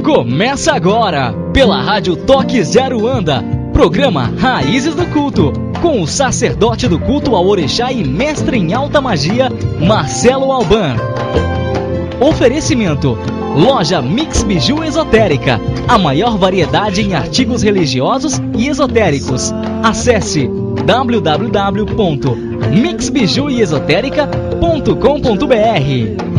Começa agora, pela Rádio Toque Zero Anda, programa Raízes do Culto, com o sacerdote do culto ao Orixá e mestre em alta magia, Marcelo Alban. Oferecimento: Loja Mix Biju Esotérica, a maior variedade em artigos religiosos e esotéricos. Acesse www.mixbijueesotérica.com.br.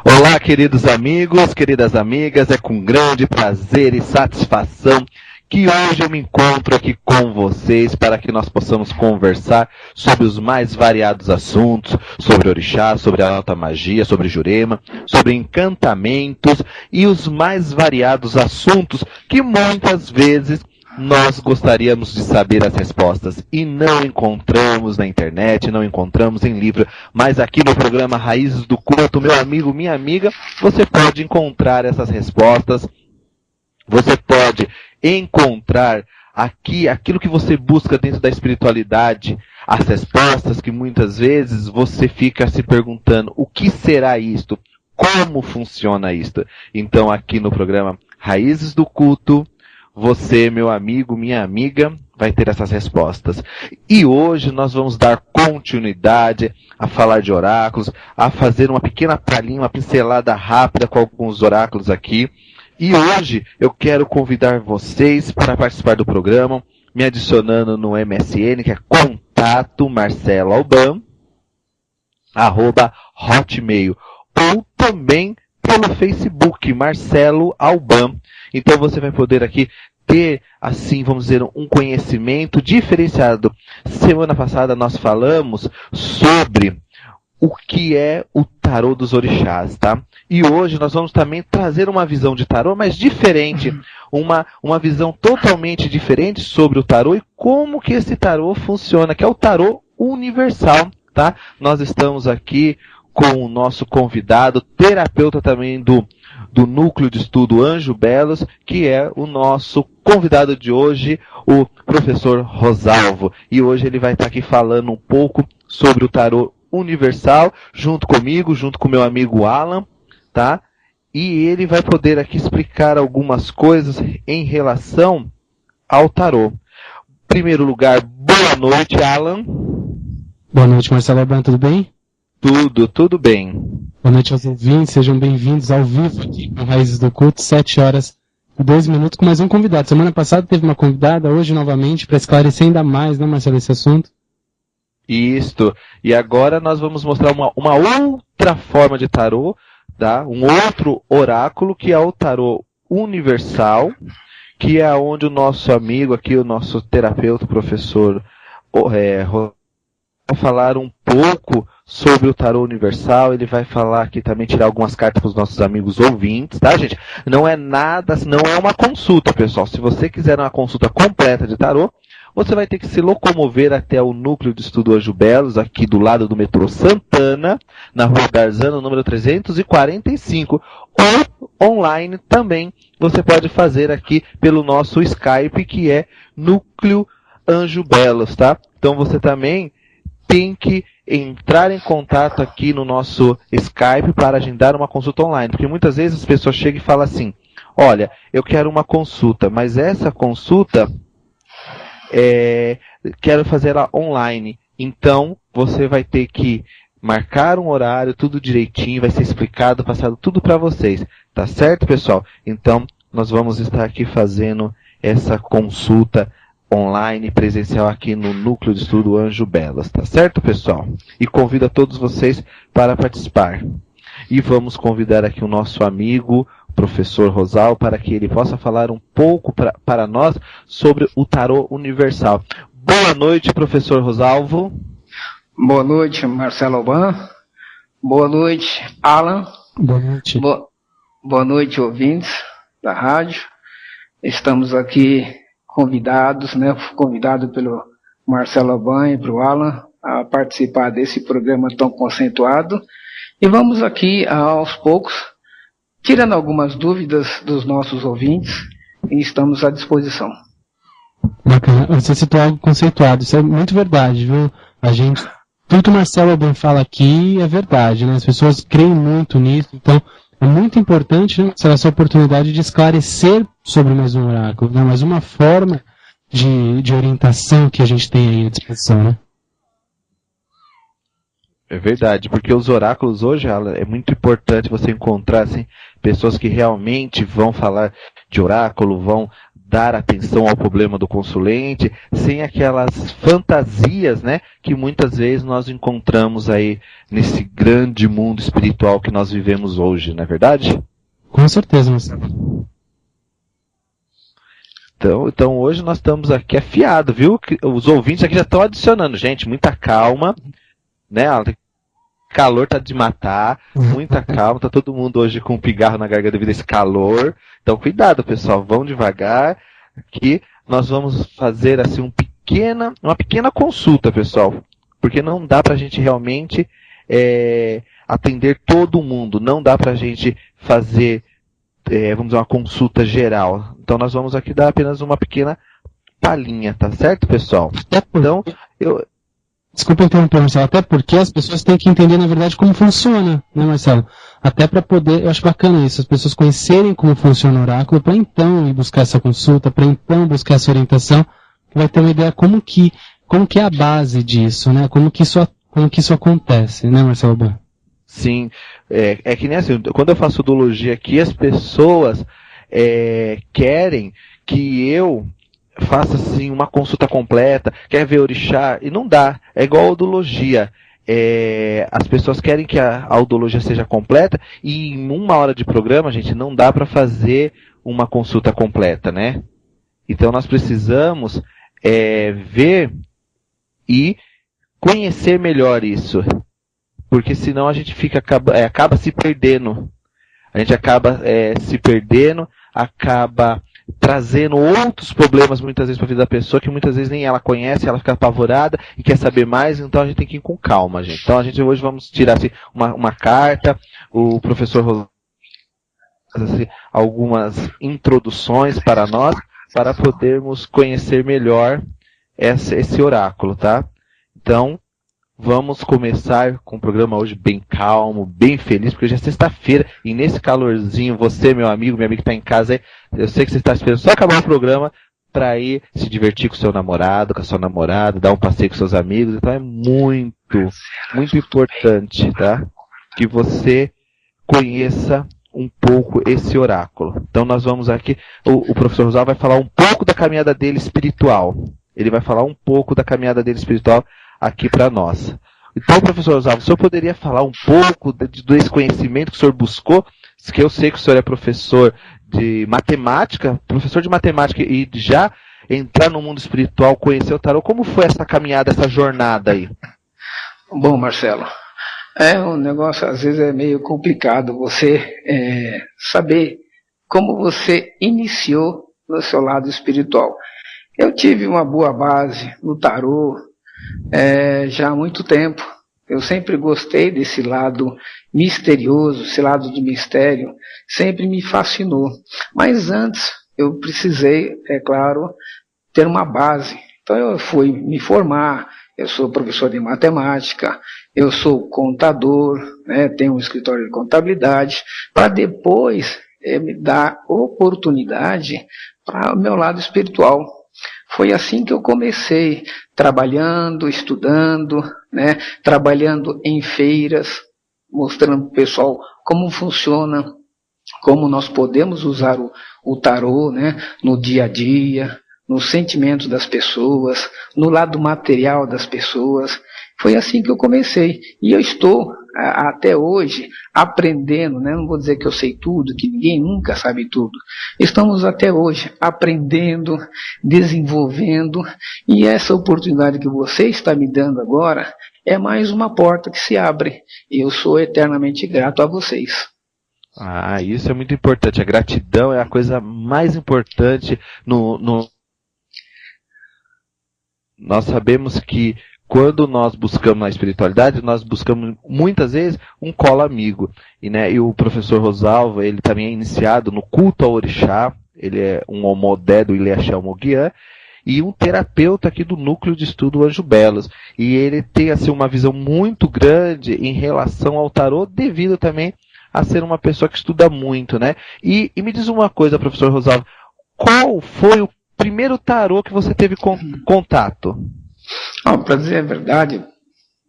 Olá, queridos amigos, queridas amigas, é com grande prazer e satisfação que hoje eu me encontro aqui com vocês para que nós possamos conversar sobre os mais variados assuntos, sobre orixá, sobre a alta magia, sobre jurema, sobre encantamentos e os mais variados assuntos que muitas vezes nós gostaríamos de saber as respostas e não encontramos na internet, não encontramos em livro, mas aqui no programa Raízes do Culto, meu amigo, minha amiga, você pode encontrar essas respostas, você pode encontrar aqui aquilo que você busca dentro da espiritualidade, as respostas que muitas vezes você fica se perguntando, o que será isto? Como funciona isto? Então aqui no programa Raízes do Culto, você, meu amigo, minha amiga, vai ter essas respostas. E hoje nós vamos dar continuidade a falar de oráculos, a fazer uma pequena palhinha, uma pincelada rápida com alguns oráculos aqui. E hoje eu quero convidar vocês para participar do programa, me adicionando no MSN, que é contato Marcelo Alban, @hotmail, ou também pelo Facebook, Marcelo Alban. Então você vai poder aqui ter, assim, vamos dizer, um conhecimento diferenciado. Semana passada nós falamos sobre o que é o tarô dos orixás, tá? E hoje nós vamos também trazer uma visão de tarô, mas diferente. Uma visão totalmente diferente sobre o tarô e como que esse tarô funciona, que é o tarô universal, tá? Nós estamos aqui com o nosso convidado, terapeuta também do Núcleo de Estudo Anjo Belos, que é o nosso convidado de hoje, o professor Rosalvo. E hoje ele vai estar aqui falando um pouco sobre o tarô universal, junto comigo, junto com meu amigo Alan, tá? E ele vai poder aqui explicar algumas coisas em relação ao tarô. Em primeiro lugar, boa noite, Alan. Boa noite, Marcelo Alban, tudo bem? Tudo bem. Boa noite aos ouvintes, sejam bem-vindos ao vivo aqui com Raízes do Culto, 7h02 com mais um convidado. Semana passada teve uma convidada, hoje novamente, para esclarecer ainda mais, né, Marcelo, esse assunto? Isto. E agora nós vamos mostrar uma outra forma de tarô, tá? Um outro oráculo, que é o tarô universal, que é onde o nosso amigo aqui, o nosso terapeuta, o professor vai falar um pouco sobre o tarô universal. Ele vai falar aqui também, tirar algumas cartas para os nossos amigos ouvintes, tá, gente? Não é nada, não é uma consulta, pessoal. Se você quiser uma consulta completa de tarô, você vai ter que se locomover até o Núcleo de Estudo Anjo Belos, aqui do lado do metrô Santana, na Rua Garzano, número 345, ou online também. Você pode fazer aqui pelo nosso Skype, que é Núcleo Anjo Belos, tá? Então você também tem que entrar em contato aqui no nosso Skype para agendar uma consulta online. Porque muitas vezes as pessoas chegam e falam assim, olha, eu quero uma consulta, mas essa consulta, quero fazer ela online. Então, você vai ter que marcar um horário, tudo direitinho, vai ser explicado, passado tudo para vocês. Tá certo, pessoal? Então, nós vamos estar aqui fazendo essa consulta online, presencial aqui no Núcleo de Estudo Anjo Belos, tá certo, pessoal? E convido a todos vocês para participar. E vamos convidar aqui o nosso amigo professor Rosal para que ele possa falar um pouco para nós sobre o tarô universal. Boa noite, professor Rosalvo. Boa noite, Marcelo Alban. Boa noite, Alan. Boa noite. Boa noite, ouvintes da rádio. Estamos aqui convidados, convidado pelo Marcelo Alban e pelo Alan a participar desse programa tão conceituado. E vamos aqui, aos poucos, tirando algumas dúvidas dos nossos ouvintes, e estamos à disposição. Bacana. Você citou algo conceituado, isso é muito verdade, viu? Tudo que o Marcelo Alban fala aqui é verdade, né? As pessoas creem muito nisso, então é muito importante, né, essa oportunidade de esclarecer sobre mais um oráculo, né? Mais uma forma de orientação que a gente tem aí à disposição, né? É verdade, porque os oráculos hoje, Alan, é muito importante você encontrar assim, pessoas que realmente vão falar de oráculo, vão dar atenção ao problema do consulente, sem aquelas fantasias, né, que muitas vezes nós encontramos aí nesse grande mundo espiritual que nós vivemos hoje, não é verdade? Com certeza, Marcelo. Então hoje nós estamos aqui afiados, viu? Os ouvintes aqui já estão adicionando, gente, muita calma, né? Calor tá de matar, muita calma, tá todo mundo hoje com um pigarro na garganta devido a esse calor. Então cuidado, pessoal, vão devagar. Aqui nós vamos fazer assim uma pequena consulta, pessoal, porque não dá pra gente realmente atender todo mundo, não dá pra gente fazer, vamos dizer, uma consulta geral. Então nós vamos aqui dar apenas uma pequena palhinha, tá certo, pessoal? Então, Desculpa interromper, Marcelo, até porque as pessoas têm que entender, na verdade, como funciona, né, Marcelo? Até para poder, eu acho bacana isso, as pessoas conhecerem como funciona o oráculo, para então ir buscar essa consulta, para então buscar essa orientação, que vai ter uma ideia como que é a base disso, né? Como que isso acontece, né, Marcelo Ban? Sim, é que nem assim, quando eu faço udologia aqui, as pessoas querem que eu faça assim uma consulta completa, quer ver orixá, e não dá, é igual a udologia. As pessoas querem que a udologia seja completa, e em 1 hora de programa, gente, não dá para fazer uma consulta completa, né? Então nós precisamos ver e conhecer melhor isso, porque senão a gente acaba se perdendo. A gente acaba se perdendo, acaba trazendo outros problemas muitas vezes para a vida da pessoa, que muitas vezes nem ela conhece, ela fica apavorada e quer saber mais, então a gente tem que ir com calma, gente. Então a gente hoje vamos tirar assim, uma carta, o professor assim, algumas introduções para nós, para podermos conhecer melhor esse oráculo, tá? Então, vamos começar com o programa hoje bem calmo, bem feliz, porque hoje é sexta-feira, e nesse calorzinho, você, meu amigo, minha amiga que está em casa, eu sei que você está esperando só acabar o programa para ir se divertir com o seu namorado, com a sua namorada, dar um passeio com seus amigos. Então é muito, muito importante, tá? Que você conheça um pouco esse oráculo. Então nós vamos aqui, o professor Rosal vai falar um pouco da caminhada dele espiritual. Ele vai falar um pouco da caminhada dele espiritual aqui para nós. Então, professor Oswaldo, o senhor poderia falar um pouco desse conhecimento que o senhor buscou? Que eu sei que o senhor é professor de matemática, e já entrar no mundo espiritual, conhecer o tarô. Como foi essa caminhada, essa jornada aí? Bom, Marcelo, um negócio às vezes é meio complicado você saber como você iniciou no seu lado espiritual. Eu tive uma boa base no tarô, já há muito tempo. Eu sempre gostei desse lado misterioso, esse lado de mistério, sempre me fascinou. Mas antes eu precisei, é claro, ter uma base. Então eu fui me formar, eu sou professor de matemática, eu sou contador, tenho um escritório de contabilidade, para depois me dar oportunidade para o meu lado espiritual. Foi assim que eu comecei, trabalhando, estudando, trabalhando em feiras, mostrando para o pessoal como funciona, como nós podemos usar o tarô, no dia a dia, nos sentimentos das pessoas, no lado material das pessoas. Foi assim que eu comecei. E eu estou, até hoje, aprendendo, né? Não vou dizer que eu sei tudo, que ninguém nunca sabe tudo. Estamos até hoje aprendendo, desenvolvendo, e essa oportunidade que você está me dando agora é mais uma porta que se abre. E eu sou eternamente grato a vocês. Ah, isso é muito importante. A gratidão é a coisa mais importante Nós sabemos que quando nós buscamos na espiritualidade, nós buscamos muitas vezes um colo amigo. E o professor Rosalvo, ele também é iniciado no culto ao orixá, ele é um homodé do Ilhéxé Moguian, e um terapeuta aqui do Núcleo de Estudo Anjo Belos. E ele tem assim, uma visão muito grande em relação ao tarô, devido também a ser uma pessoa que estuda muito, né? E me diz uma coisa, professor Rosalvo, qual foi o primeiro tarô que você teve contato? Para dizer a verdade,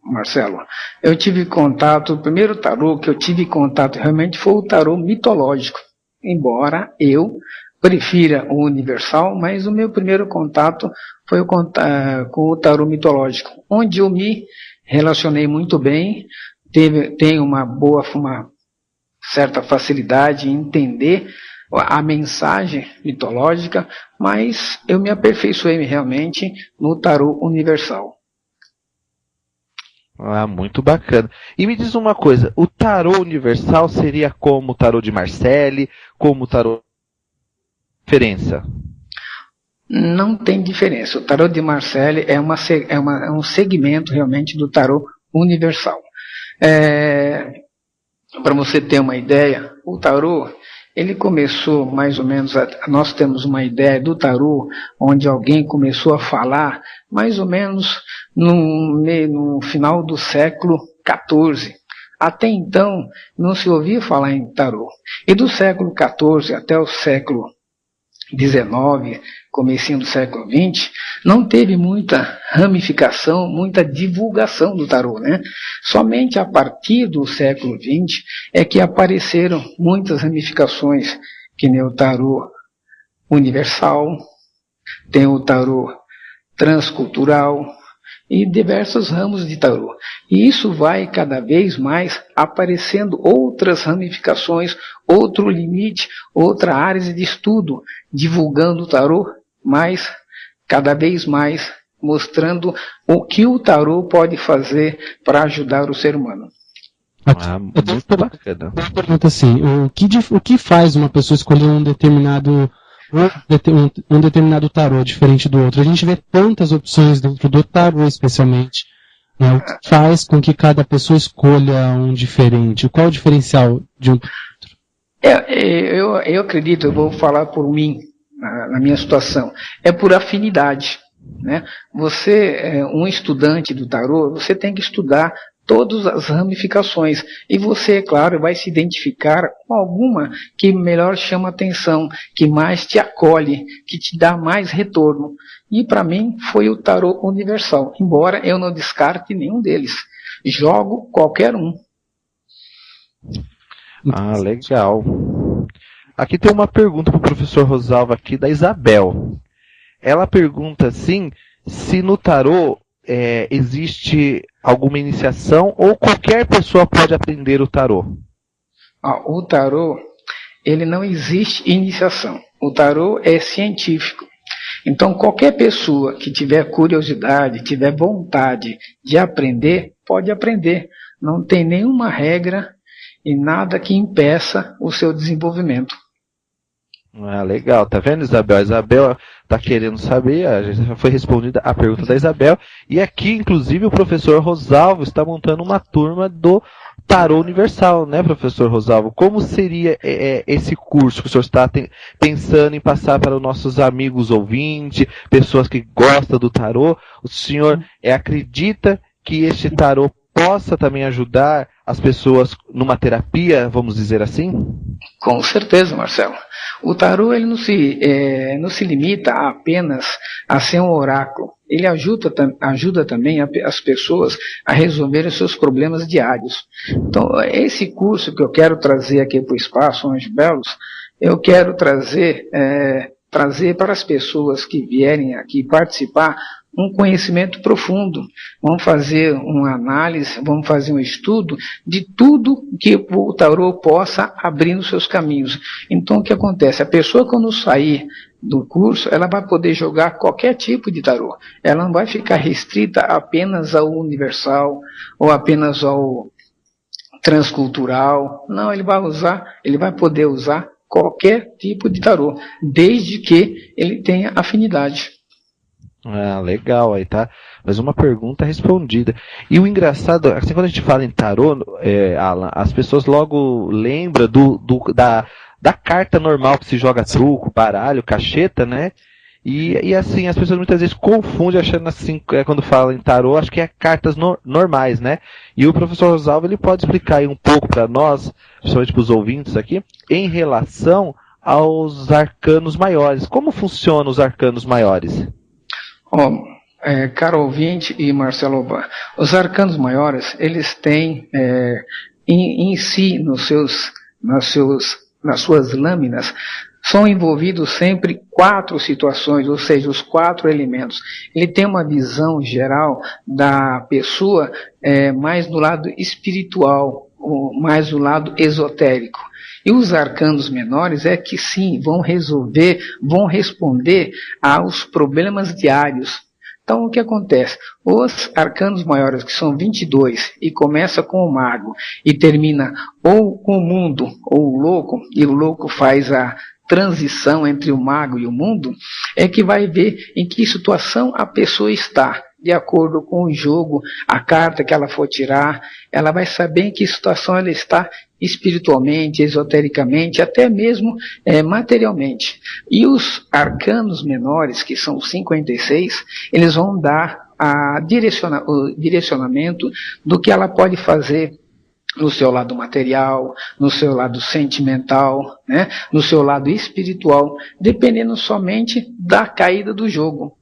Marcelo, eu tive contato, o primeiro tarô que eu tive contato realmente foi o tarô mitológico, embora eu prefira o universal, mas o meu primeiro contato foi com o tarô mitológico, onde eu me relacionei muito bem, tenho uma certa facilidade em entender a mensagem mitológica, mas eu me aperfeiçoei realmente no tarô universal. Ah, muito bacana. E me diz uma coisa, o tarô universal seria como o tarô de Marcelle, como o tarô... diferença? Não tem diferença. O tarô de Marcelle é um segmento realmente do tarô universal. Para você ter uma ideia, o tarô, ele começou mais ou menos, nós temos uma ideia do tarô, onde alguém começou a falar mais ou menos no final do século XIV. Até então, não se ouvia falar em tarô. E do século XIV até o século XIX, comecinho do século XX, não teve muita ramificação, muita divulgação do tarô, né? Somente a partir do século XX é que apareceram muitas ramificações, que nem o tarô universal, tem o tarô transcultural e diversos ramos de tarô. E isso vai cada vez mais aparecendo outras ramificações, outro limite, outra área de estudo, divulgando o tarô, mas cada vez mais mostrando o que o tarô pode fazer para ajudar o ser humano. Muito bacana. Uma pergunta assim, o que faz uma pessoa escolher um determinado tarô diferente do outro? A gente vê tantas opções dentro do tarô, especialmente. Né? O que faz com que cada pessoa escolha um diferente? Qual o diferencial de um para o outro? Eu acredito, eu vou falar por mim, na minha situação, é por afinidade. Né? Você, um estudante do tarô, você tem que estudar todas as ramificações. E você, é claro, vai se identificar com alguma que melhor chama atenção, que mais te acolhe, que te dá mais retorno. E para mim foi o tarô universal, embora eu não descarte nenhum deles. Jogo qualquer um. Ah, legal. Aqui tem uma pergunta para o professor Rosalvo aqui, da Isabel. Ela pergunta assim, se no tarô existe alguma iniciação ou qualquer pessoa pode aprender o tarô? O tarô, ele não existe iniciação. O tarô é científico. Então, qualquer pessoa que tiver curiosidade, tiver vontade de aprender, pode aprender. Não tem nenhuma regra e nada que impeça o seu desenvolvimento. Ah, legal. Tá vendo, Isabel? A Isabel tá querendo saber, já foi respondida a pergunta da Isabel. E aqui, inclusive, o professor Rosalvo está montando uma turma do Tarô Universal, né, professor Rosalvo? Como seria esse curso que o senhor está pensando em passar para os nossos amigos ouvintes, pessoas que gostam do tarô? O senhor acredita que este tarô possa também ajudar as pessoas numa terapia, vamos dizer assim? Com certeza, Marcelo. O tarô ele não se limita apenas a ser um oráculo. Ele ajuda também as pessoas a resolver os seus problemas diários. Então, esse curso que eu quero trazer aqui para o Espaço Anjo Belos, eu quero trazer trazer para as pessoas que vierem aqui participar um conhecimento profundo. Vamos fazer uma análise, vamos fazer um estudo de tudo que o tarô possa abrir nos seus caminhos. Então, o que acontece? A pessoa, quando sair do curso, ela vai poder jogar qualquer tipo de tarô. Ela não vai ficar restrita apenas ao universal ou apenas ao transcultural. Não, ele vai poder usar qualquer tipo de tarô, desde que ele tenha afinidade. Ah, legal, aí tá. Mas uma pergunta respondida. E o engraçado, assim, quando a gente fala em tarô, Alan, as pessoas logo lembram da carta normal que se joga truco, baralho, cacheta, né? E assim, as pessoas muitas vezes confundem achando assim, quando fala em tarô, acho que é cartas normais, né? E o professor Rosalvo, ele pode explicar aí um pouco para nós, principalmente para os ouvintes aqui, em relação aos arcanos maiores. Como funcionam os arcanos maiores? Caro ouvinte e Marcelo Oban, os arcanos maiores, eles têm em si, nas suas lâminas, são envolvidos sempre 4 situações, ou seja, os 4 elementos. Ele tem uma visão geral da pessoa mais do lado espiritual, ou mais do lado esotérico. E os arcanos menores é que sim, vão responder aos problemas diários. Então, o que acontece? Os arcanos maiores, que são 22, e começa com o mago, e termina ou com o mundo, ou o louco, e o louco faz a transição entre o mago e o mundo, é que vai ver em que situação a pessoa está. De acordo com o jogo, a carta que ela for tirar, ela vai saber em que situação ela está espiritualmente, esotericamente, até mesmo materialmente. E os arcanos menores, que são os 56, eles vão dar o direcionamento do que ela pode fazer no seu lado material, no seu lado sentimental, né, no seu lado espiritual, dependendo somente da caída do jogo.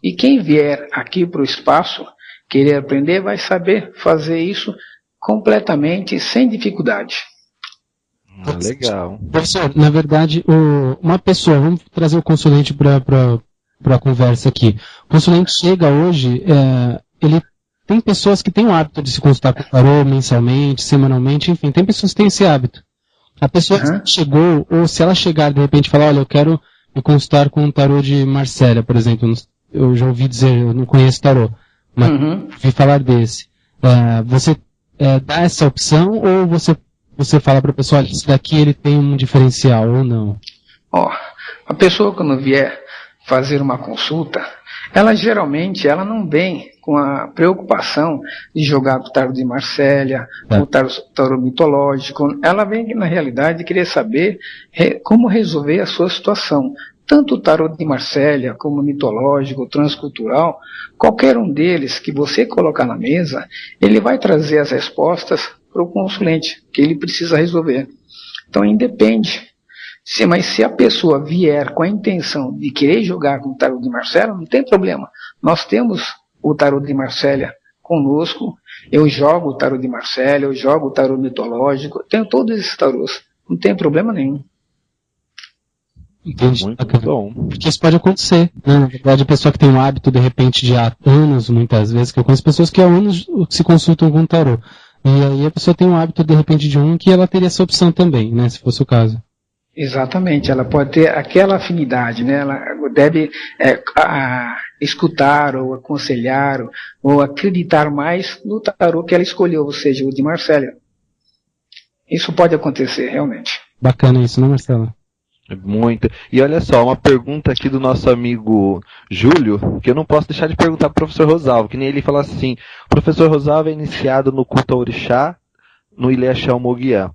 E quem vier aqui para o espaço, querer aprender, vai saber fazer isso completamente sem dificuldade. Legal. Professor, na verdade, uma pessoa, vamos trazer o consulente para a conversa aqui. O consulente chega hoje, tem pessoas que têm o hábito de se consultar com o tarô mensalmente, semanalmente, enfim, tem pessoas que têm esse hábito. A pessoa que chegou, ou se ela chegar de repente e falar, olha, eu quero me consultar com o tarô de Marcélia, por exemplo, eu já ouvi dizer, eu não conheço tarô, mas ouvi falar desse. Você dá essa opção ou você fala para a pessoa, olha, esse daqui ele tem um diferencial ou não? A pessoa quando vier fazer uma consulta, ela geralmente não vem com a preocupação de jogar o tarô de Marcélia, o tarô mitológico. Ela vem, na realidade, querer saber como resolver a sua situação. Tanto o tarô de Marcélia, como o mitológico, o transcultural, qualquer um deles que você colocar na mesa, ele vai trazer as respostas para o consulente, que ele precisa resolver. Então, independe. Mas se a pessoa vier com a intenção de querer jogar com o tarô de Marcélia, não tem problema. Nós temos o tarô de Marcélia conosco, eu jogo o tarô de Marcélia, eu jogo o tarô mitológico, tenho todos esses tarôs, não tem problema nenhum. Entendi. Muito bom. Porque isso pode acontecer, né? Na verdade, a pessoa que tem um hábito, de repente, de há anos, muitas vezes, que eu conheço pessoas que há anos se consultam com o tarô. E aí a pessoa tem um hábito, de repente, de que ela teria essa opção também, né? Se fosse o caso. Exatamente, ela pode ter aquela afinidade, né? Ela deve escutar ou aconselhar ou acreditar mais no tarô que ela escolheu, ou seja, o de Marcélia. Isso pode acontecer, realmente. Bacana isso, não, Marcelo? Muito. E olha só, uma pergunta aqui do nosso amigo Júlio, que eu não posso deixar de perguntar para o professor Rosalvo, que nem ele fala assim, o professor Rosalvo é iniciado no culto ao orixá, no Ilê Axé Moguiã.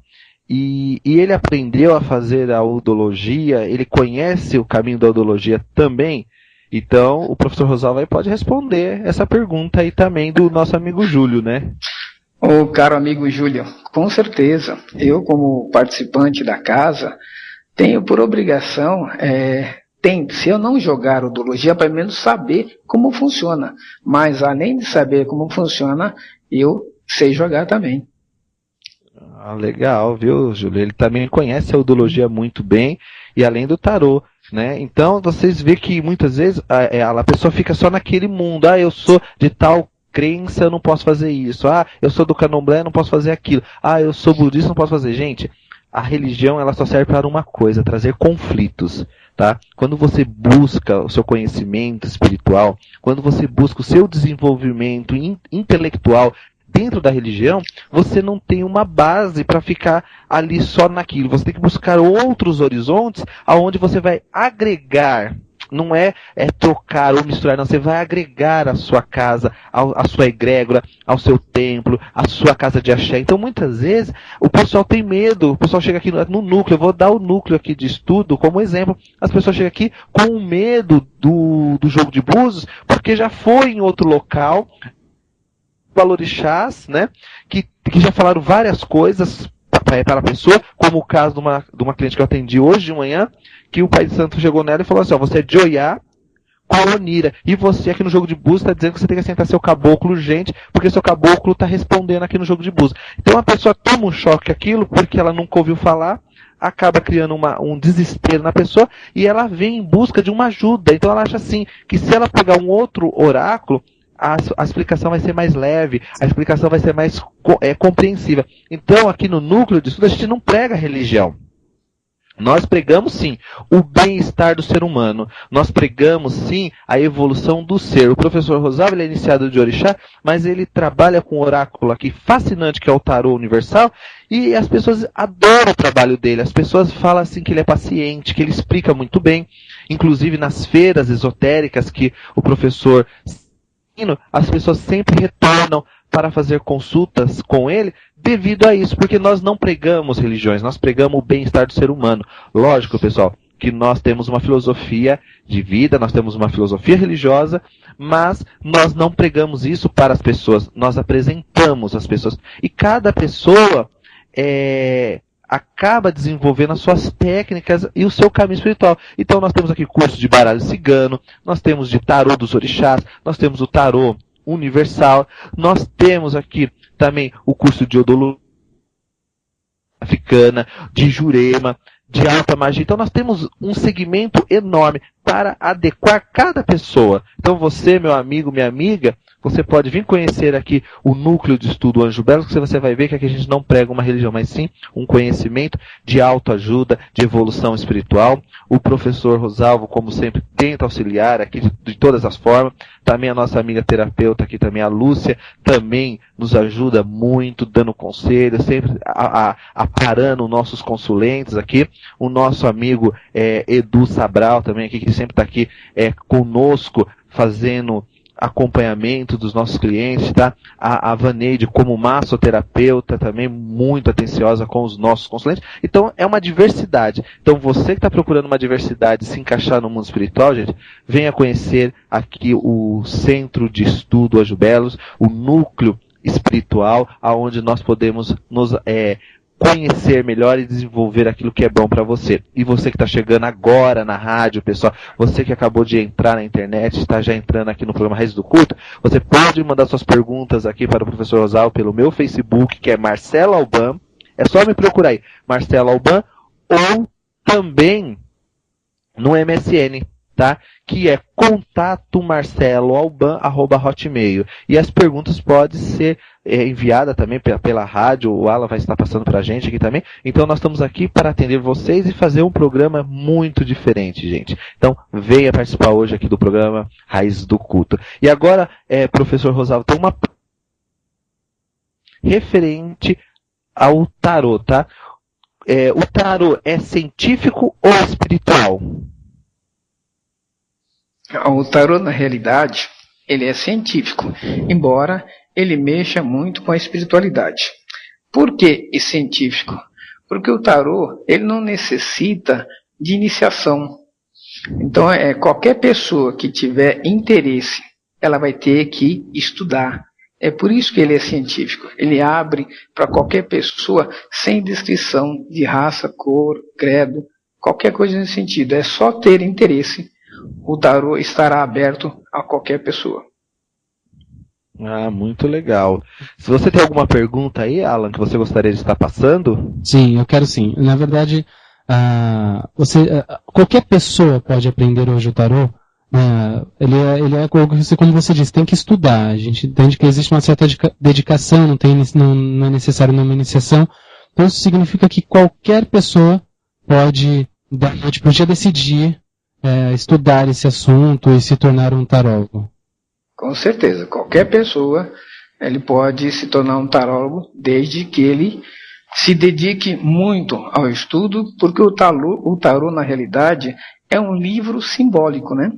E ele aprendeu a fazer a odologia, ele conhece o caminho da odologia também. Então, o professor Rosalvo aí pode responder essa pergunta aí também do nosso amigo Júlio, né? Ô, caro amigo Júlio, com certeza. Eu, como participante da casa, tenho por obrigação, se eu não jogar odologia, pelo menos saber como funciona. Mas, além de saber como funciona, eu sei jogar também. Legal, viu, Júlio? Ele também conhece a odologia muito bem, e além do tarô, né? Então vocês veem que muitas vezes a pessoa fica só naquele mundo. Eu sou de tal crença, eu não posso fazer isso. Eu sou do candomblé, eu não posso fazer aquilo. Eu sou budista, não posso fazer. Gente, a religião ela só serve para uma coisa, trazer conflitos. Tá? Quando você busca o seu conhecimento espiritual, quando você busca o seu desenvolvimento intelectual dentro da religião, você não tem uma base para ficar ali só naquilo. Você tem que buscar outros horizontes aonde você vai agregar. Não é trocar ou misturar, não. Você vai agregar a sua casa, a sua egrégora, ao seu templo, a sua casa de axé. Então, muitas vezes, o pessoal tem medo. O pessoal chega aqui no núcleo. Eu vou dar o núcleo aqui de estudo como exemplo. As pessoas chegam aqui com medo do jogo de búzios, porque já foi em outro local, valorixás, né? Que já falaram várias coisas para a pessoa, como o caso de uma cliente que eu atendi hoje de manhã, que o pai de santo chegou nela e falou assim, você é de Oiá com Onira, e você aqui no jogo de búzios está dizendo que você tem que assentar seu caboclo urgente, porque seu caboclo está respondendo aqui no jogo de búzios. Então a pessoa toma um choque aquilo, porque ela nunca ouviu falar, acaba criando um desespero na pessoa, e ela vem em busca de uma ajuda. Então ela acha assim, que se ela pegar um outro oráculo, a explicação vai ser mais leve, a explicação vai ser mais compreensiva. Então aqui no núcleo de estudo a gente não prega religião. Nós pregamos, sim, o bem-estar do ser humano. Nós pregamos, sim, a evolução do ser. O professor Rosalvo, ele é iniciado de Orixá, mas ele trabalha com um oráculo aqui fascinante, que é o Tarô Universal, e as pessoas adoram o trabalho dele. As pessoas falam assim que ele é paciente, que ele explica muito bem. Inclusive nas feiras esotéricas que o professor... as pessoas sempre retornam para fazer consultas com ele devido a isso, porque nós não pregamos religiões, nós pregamos o bem-estar do ser humano. Lógico, pessoal, que nós temos uma filosofia de vida, nós temos uma filosofia religiosa, mas nós não pregamos isso para as pessoas, nós apresentamos as pessoas. E cada pessoa acaba desenvolvendo as suas técnicas e o seu caminho espiritual. Então nós temos aqui curso de baralho cigano, nós temos de tarô dos orixás, nós temos o tarô universal, nós temos aqui também o curso de odologia africana, de jurema, de alta magia. Então nós temos um segmento enorme para adequar cada pessoa. Então você, meu amigo, minha amiga, você pode vir conhecer aqui o núcleo de estudo Anjo Belo, que você vai ver que aqui a gente não prega uma religião, mas sim um conhecimento de autoajuda, de evolução espiritual. O professor Rosalvo, como sempre, tenta auxiliar aqui de todas as formas. Também a nossa amiga terapeuta aqui, também a Lúcia, também nos ajuda muito, dando conselhos, sempre aparando nossos consulentes aqui. O nosso amigo Edu Sabral também aqui, que sempre está aqui conosco, fazendo acompanhamento dos nossos clientes, tá? A Vaneide como massoterapeuta também muito atenciosa com os nossos consulentes. Então é uma diversidade. Então você que está procurando uma diversidade, se encaixar no mundo espiritual, gente, venha conhecer aqui o Centro de Estudo Anjo Belos, o núcleo espiritual, aonde nós podemos nos conhecer melhor e desenvolver aquilo que é bom para você. E você que está chegando agora na rádio, pessoal, você que acabou de entrar na internet, está já entrando aqui no programa Raízes do Culto, você pode mandar suas perguntas aqui para o professor Rosalvo pelo meu Facebook, que é Marcelo Alban. É só me procurar aí, Marcelo Alban, ou também no MSN, tá? Que é contatomarceloalban@hotmail. E as perguntas podem ser enviadas também pela rádio, o Alan vai estar passando pra gente aqui também. Então nós estamos aqui para atender vocês e fazer um programa muito diferente, gente. Então venha participar hoje aqui do programa Raízes do Culto. E agora, professor Rosalvo, tem uma referente ao tarô, tá? O tarô é científico ou espiritual? O tarô, na realidade, ele é científico, embora ele mexa muito com a espiritualidade. Por que é científico? Porque o tarô, ele não necessita de iniciação. Então, qualquer pessoa que tiver interesse, ela vai ter que estudar. É por isso que ele é científico. Ele abre para qualquer pessoa sem descrição de raça, cor, credo, qualquer coisa nesse sentido. É só ter interesse. O tarô estará aberto a qualquer pessoa. Muito legal. Se você tem alguma pergunta aí, Alan, que você gostaria de estar passando? Sim, eu quero sim. Na verdade, qualquer pessoa pode aprender hoje o tarô. Ele é como você disse, tem que estudar. A gente entende que existe uma certa dedicação, não é necessário nenhuma iniciação. Então isso significa que qualquer pessoa podia decidir estudar esse assunto e se tornar um tarólogo. Com certeza, qualquer pessoa ele pode se tornar um tarólogo desde que ele se dedique muito ao estudo, porque o tarô na realidade é um livro simbólico, né?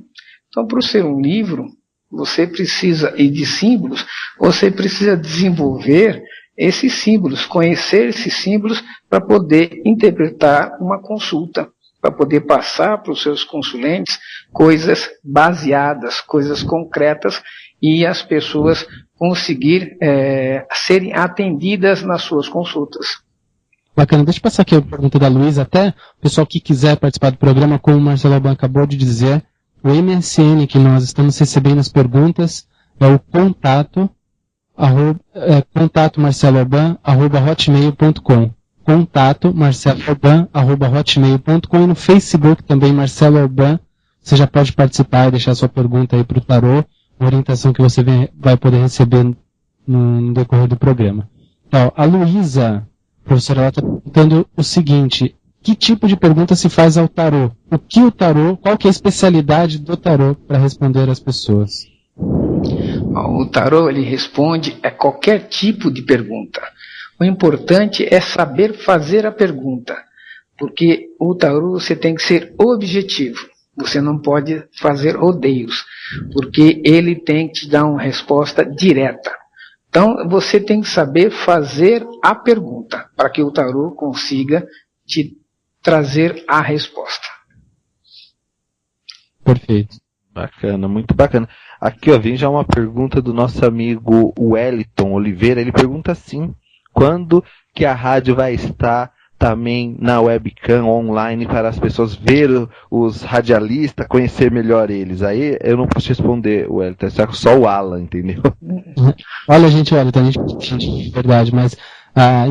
Então, por ser um livro, você precisa, e de símbolos, você precisa desenvolver esses símbolos, conhecer esses símbolos para poder interpretar uma consulta, para poder passar para os seus consulentes coisas baseadas, coisas concretas, e as pessoas conseguir serem atendidas nas suas consultas. Bacana, deixa eu passar aqui a pergunta da Luísa, até o pessoal que quiser participar do programa, como o Marcelo Alban acabou de dizer, o MSN que nós estamos recebendo as perguntas é o contato marceloalban@hotmail.com, contato marceloalban@hotmail.com, e no Facebook também Marcelo Alban. Você já pode participar e deixar sua pergunta aí para o tarô, uma orientação que você vai poder receber no decorrer do programa. Então, a Luísa, professora, ela está perguntando o seguinte: que tipo de pergunta se faz ao tarô? Qual que é a especialidade do tarô para responder às pessoas? O tarô, ele responde a qualquer tipo de pergunta. O importante é saber fazer a pergunta, porque o tarô você tem que ser objetivo. Você não pode fazer rodeios, porque ele tem que te dar uma resposta direta. Então, você tem que saber fazer a pergunta, para que o tarô consiga te trazer a resposta. Perfeito. Bacana, muito bacana. Aqui, ó, vem já uma pergunta do nosso amigo Wellington Oliveira. Ele pergunta assim: quando que a rádio vai estar também na webcam online para as pessoas ver os radialistas, conhecer melhor eles? Aí eu não posso responder, Wellington, é só o Alan, entendeu? Olha, gente, Wellington, a gente é verdade, mas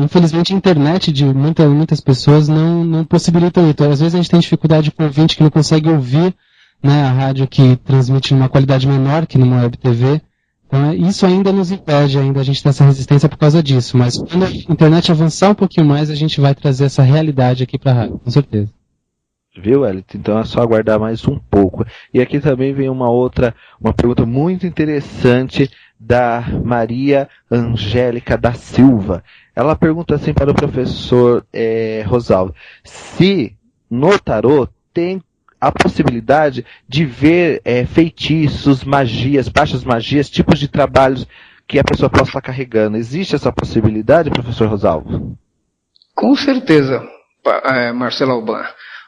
infelizmente a internet de muitas pessoas não possibilita isso. Às vezes a gente tem dificuldade com o ouvinte que não consegue ouvir, né, a rádio que transmite numa qualidade menor que numa web TV. Então isso ainda nos impede, a gente tem essa resistência por causa disso. Mas quando a internet avançar um pouquinho mais, a gente vai trazer essa realidade aqui para a rádio, com certeza. Viu, Wellington? Então é só aguardar mais um pouco. E aqui também vem uma pergunta muito interessante da Maria Angélica da Silva. Ela pergunta assim para o professor Rosalvo: se no tarô tem a possibilidade de ver feitiços, magias, baixas magias, tipos de trabalhos que a pessoa possa estar carregando. Existe essa possibilidade, professor Rosalvo? Com certeza, Marcelo Alban.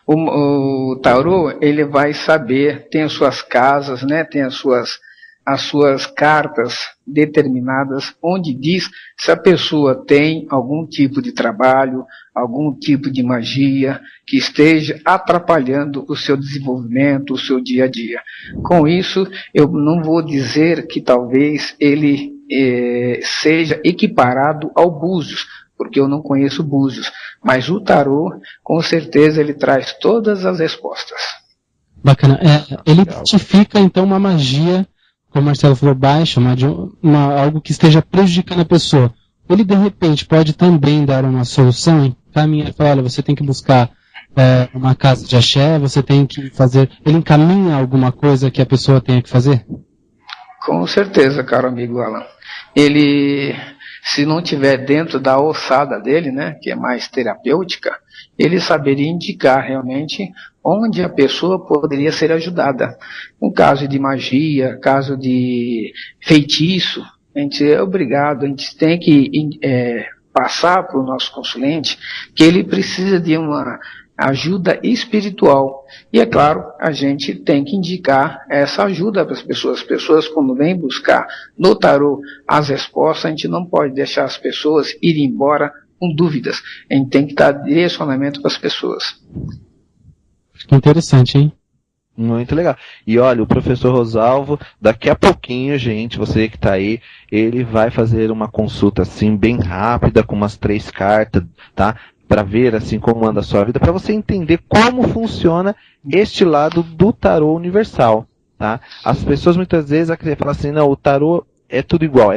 O tarô, ele vai saber, tem as suas casas, né, tem as suas cartas determinadas, onde diz se a pessoa tem algum tipo de trabalho, algum tipo de magia que esteja atrapalhando o seu desenvolvimento, o seu dia a dia. Com isso, eu não vou dizer que talvez ele seja equiparado ao Búzios, porque eu não conheço Búzios, mas o tarô, com certeza, ele traz todas as respostas. Bacana. Ele identifica, então, uma magia, como o Marcelo falou, baixa, algo que esteja prejudicando a pessoa. Ele, de repente, pode também dar uma solução, encaminhar e falar: olha, você tem que buscar uma casa de axé, você tem que fazer... Ele encaminha alguma coisa que a pessoa tenha que fazer? Com certeza, caro amigo Alan. Ele, se não tiver dentro da ossada dele, né, que é mais terapêutica, ele saberia indicar realmente onde a pessoa poderia ser ajudada. No caso de magia, caso de feitiço, a gente é obrigado, a gente tem que passar para o nosso consulente que ele precisa de uma ajuda espiritual. E é claro, a gente tem que indicar essa ajuda para as pessoas. As pessoas, quando vêm buscar no tarô as respostas, a gente não pode deixar as pessoas irem embora com dúvidas. A gente tem que dar direcionamento para as pessoas. Que interessante, hein? Muito legal. E olha, o professor Rosalvo, daqui a pouquinho, gente, você que está aí, ele vai fazer uma consulta assim, bem rápida, com umas 3 cartas, tá? para ver assim como anda a sua vida, para você entender como funciona este lado do tarô universal, tá? As pessoas muitas vezes falam assim, não, o tarô é tudo igual,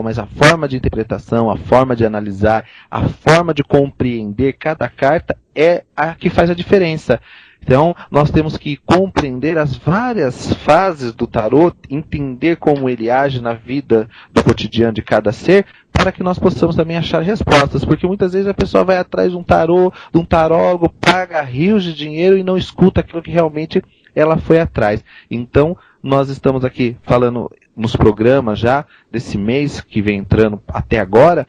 mas a forma de interpretação, a forma de analisar, a forma de compreender cada carta é a que faz a diferença. Então, nós temos que compreender as várias fases do tarô, entender como ele age na vida do cotidiano de cada ser, para que nós possamos também achar respostas, porque muitas vezes a pessoa vai atrás de um tarô, de um tarólogo, paga rios de dinheiro e não escuta aquilo que realmente ela foi atrás. Então, nós estamos aqui falando nos programas já desse mês que vem entrando até agora,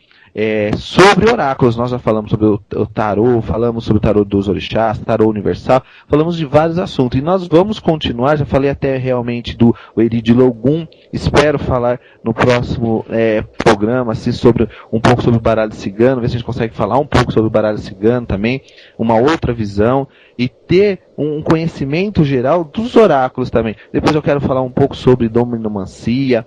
sobre oráculos. Nós já falamos sobre o tarô, falamos sobre o tarô dos orixás, tarô universal, falamos de vários assuntos. E nós vamos continuar, já falei até realmente do Eridi Logum, espero falar no próximo programa assim, um pouco sobre o baralho cigano, ver se a gente consegue falar um pouco sobre o baralho cigano também, uma outra visão, e ter um conhecimento geral dos oráculos também. Depois eu quero falar um pouco sobre dominomancia,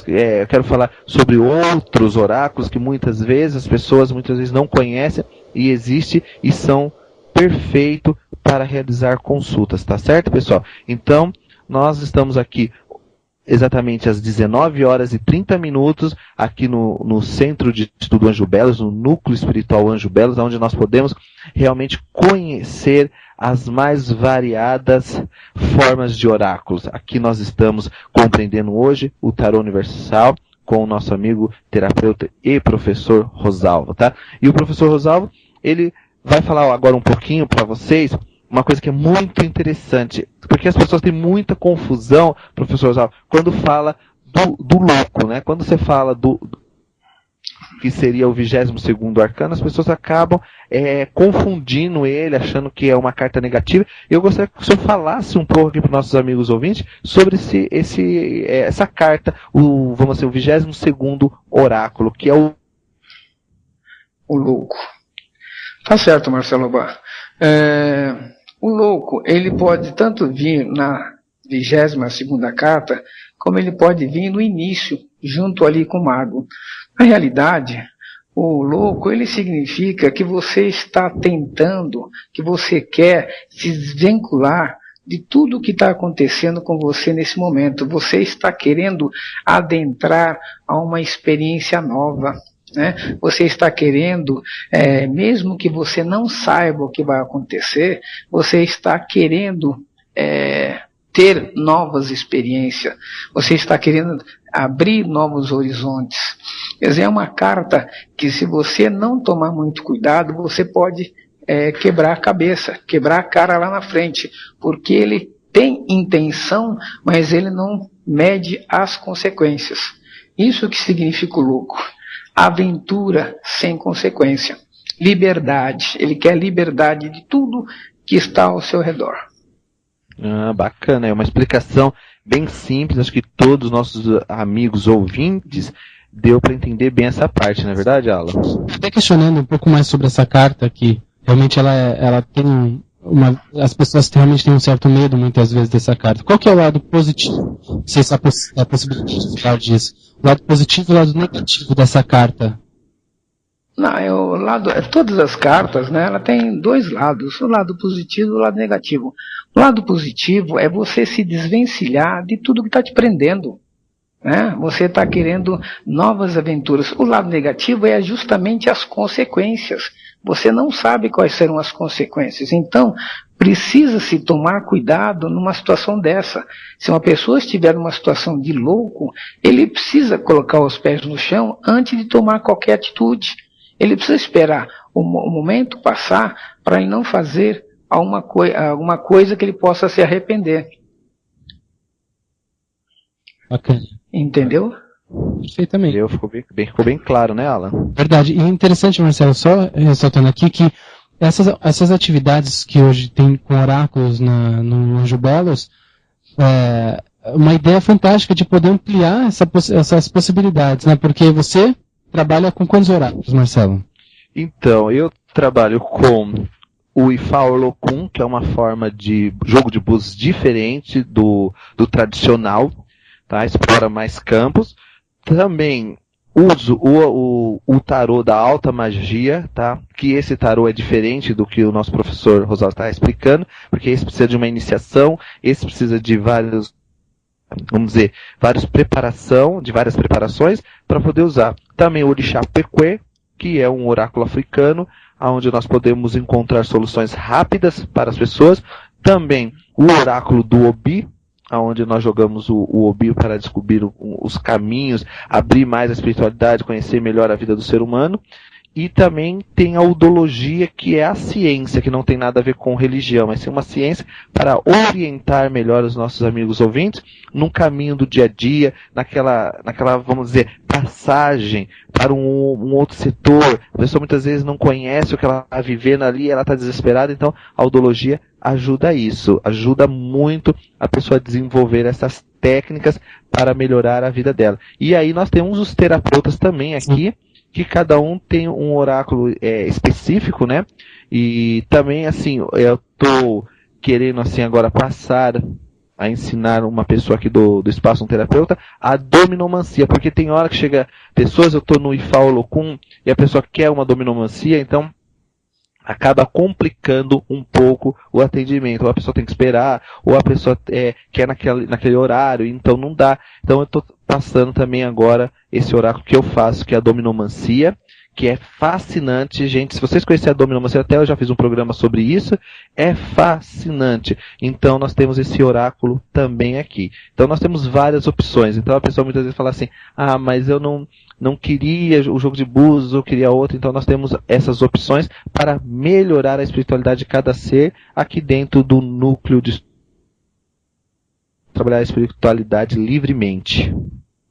eu quero falar sobre outros oráculos que muitas vezes as pessoas não conhecem e existem e são perfeitos para realizar consultas, tá certo, pessoal? Então, nós estamos aqui exatamente às 19h30 aqui no Centro de Estudo Anjo Belos, no Núcleo Espiritual Anjo Belos, onde nós podemos realmente conhecer as mais variadas formas de oráculos. Aqui nós estamos compreendendo hoje o tarô universal com o nosso amigo terapeuta e professor Rosalvo, tá? E o professor Rosalvo, ele vai falar agora um pouquinho para vocês uma coisa que é muito interessante, porque as pessoas têm muita confusão, professor Rosalvo, quando fala do louco, né? Quando você fala que seria o 22º arcano, as pessoas acabam confundindo ele, achando que é uma carta negativa. Eu gostaria que o senhor falasse um pouco aqui para os nossos amigos ouvintes sobre essa carta, vamos dizer, o 22º oráculo, que é o louco. Tá certo, Marcelo Bar. O louco, ele pode tanto vir na 22ª carta, como ele pode vir no início, junto ali com o mago. Na realidade, o louco, ele significa que você está tentando, que você quer se desvincular de tudo o que está acontecendo com você nesse momento. Você está querendo adentrar a uma experiência nova, né? Você está querendo, mesmo que você não saiba o que vai acontecer, você está querendo ter novas experiências, você está querendo abrir novos horizontes. Quer dizer, é uma carta que, se você não tomar muito cuidado, você pode quebrar a cabeça, quebrar a cara lá na frente, porque ele tem intenção, mas ele não mede as consequências. Isso que significa o louco. Aventura sem consequência. Liberdade. Ele quer liberdade de tudo que está ao seu redor. Bacana, é uma explicação bem simples, acho que todos os nossos amigos ouvintes deu para entender bem essa parte, não é verdade, Alan? Até questionando um pouco mais sobre essa carta, que realmente ela tem as pessoas realmente têm um certo medo muitas vezes dessa carta. Qual que é o lado positivo? Não sei se é a possibilidade de falar disso. O lado positivo e o lado negativo dessa carta. Não, todas as cartas, né, ela tem dois lados, o lado positivo e o lado negativo. O lado positivo é você se desvencilhar de tudo que está te prendendo, né? Você está querendo novas aventuras. O lado negativo é justamente as consequências. Você não sabe quais serão as consequências. Então, precisa-se tomar cuidado numa situação dessa. Se uma pessoa estiver numa situação de louco, ele precisa colocar os pés no chão antes de tomar qualquer atitude. Ele precisa esperar o momento passar para ele não fazer alguma coisa que ele possa se arrepender. Bacana. Entendeu? Perfeitamente. Ficou bem claro, né, Alan? Verdade. E interessante, Marcelo, só ressaltando aqui que essas atividades que hoje tem com oráculos no Anjo Belos, uma ideia fantástica de poder ampliar essas possibilidades, né? Porque você trabalha com quantos oráculos, Marcelo? Então, eu trabalho com o Ifaolokun, que é uma forma de jogo de búzios diferente do tradicional, tá? Explora mais campos. Também uso o tarô da alta magia, tá? Que esse tarô é diferente do que o nosso professor Rosaldo está explicando, porque esse precisa de uma iniciação, esse precisa de várias preparações para poder usar. Também o Orixá Pequê, que é um oráculo africano, onde nós podemos encontrar soluções rápidas para as pessoas. Também o oráculo do Obi, onde nós jogamos o Obi para descobrir os caminhos, abrir mais a espiritualidade, conhecer melhor a vida do ser humano. E também tem a udologia, que é a ciência, que não tem nada a ver com religião, mas sim uma ciência para orientar melhor os nossos amigos ouvintes num caminho do dia a dia, naquela vamos dizer, passagem para um outro setor. A pessoa muitas vezes não conhece o que ela está vivendo ali, ela está desesperada, então a udologia ajuda isso, ajuda muito a pessoa a desenvolver essas técnicas para melhorar a vida dela. E aí nós temos os terapeutas também aqui, que cada um tem um oráculo específico, né? E também, assim, eu tô querendo, assim, agora passar a ensinar uma pessoa aqui do espaço, um terapeuta, a dominomancia, porque tem hora que chega pessoas, eu tô no Ifá Olokun, e a pessoa quer uma dominomancia, então acaba complicando um pouco o atendimento. Ou a pessoa tem que esperar, ou a pessoa quer naquele horário, então não dá. Então eu estou passando também agora esse oráculo que eu faço, que é a dominomancia, que é fascinante, gente. Se vocês conhecerem a dominomancia, até eu já fiz um programa sobre isso, é fascinante. Então nós temos esse oráculo também aqui. Então nós temos várias opções. Então a pessoa muitas vezes fala assim, mas eu não queria o jogo de búzios, eu queria outro. Então nós temos essas opções para melhorar a espiritualidade de cada ser aqui dentro do núcleo de trabalhar a espiritualidade livremente.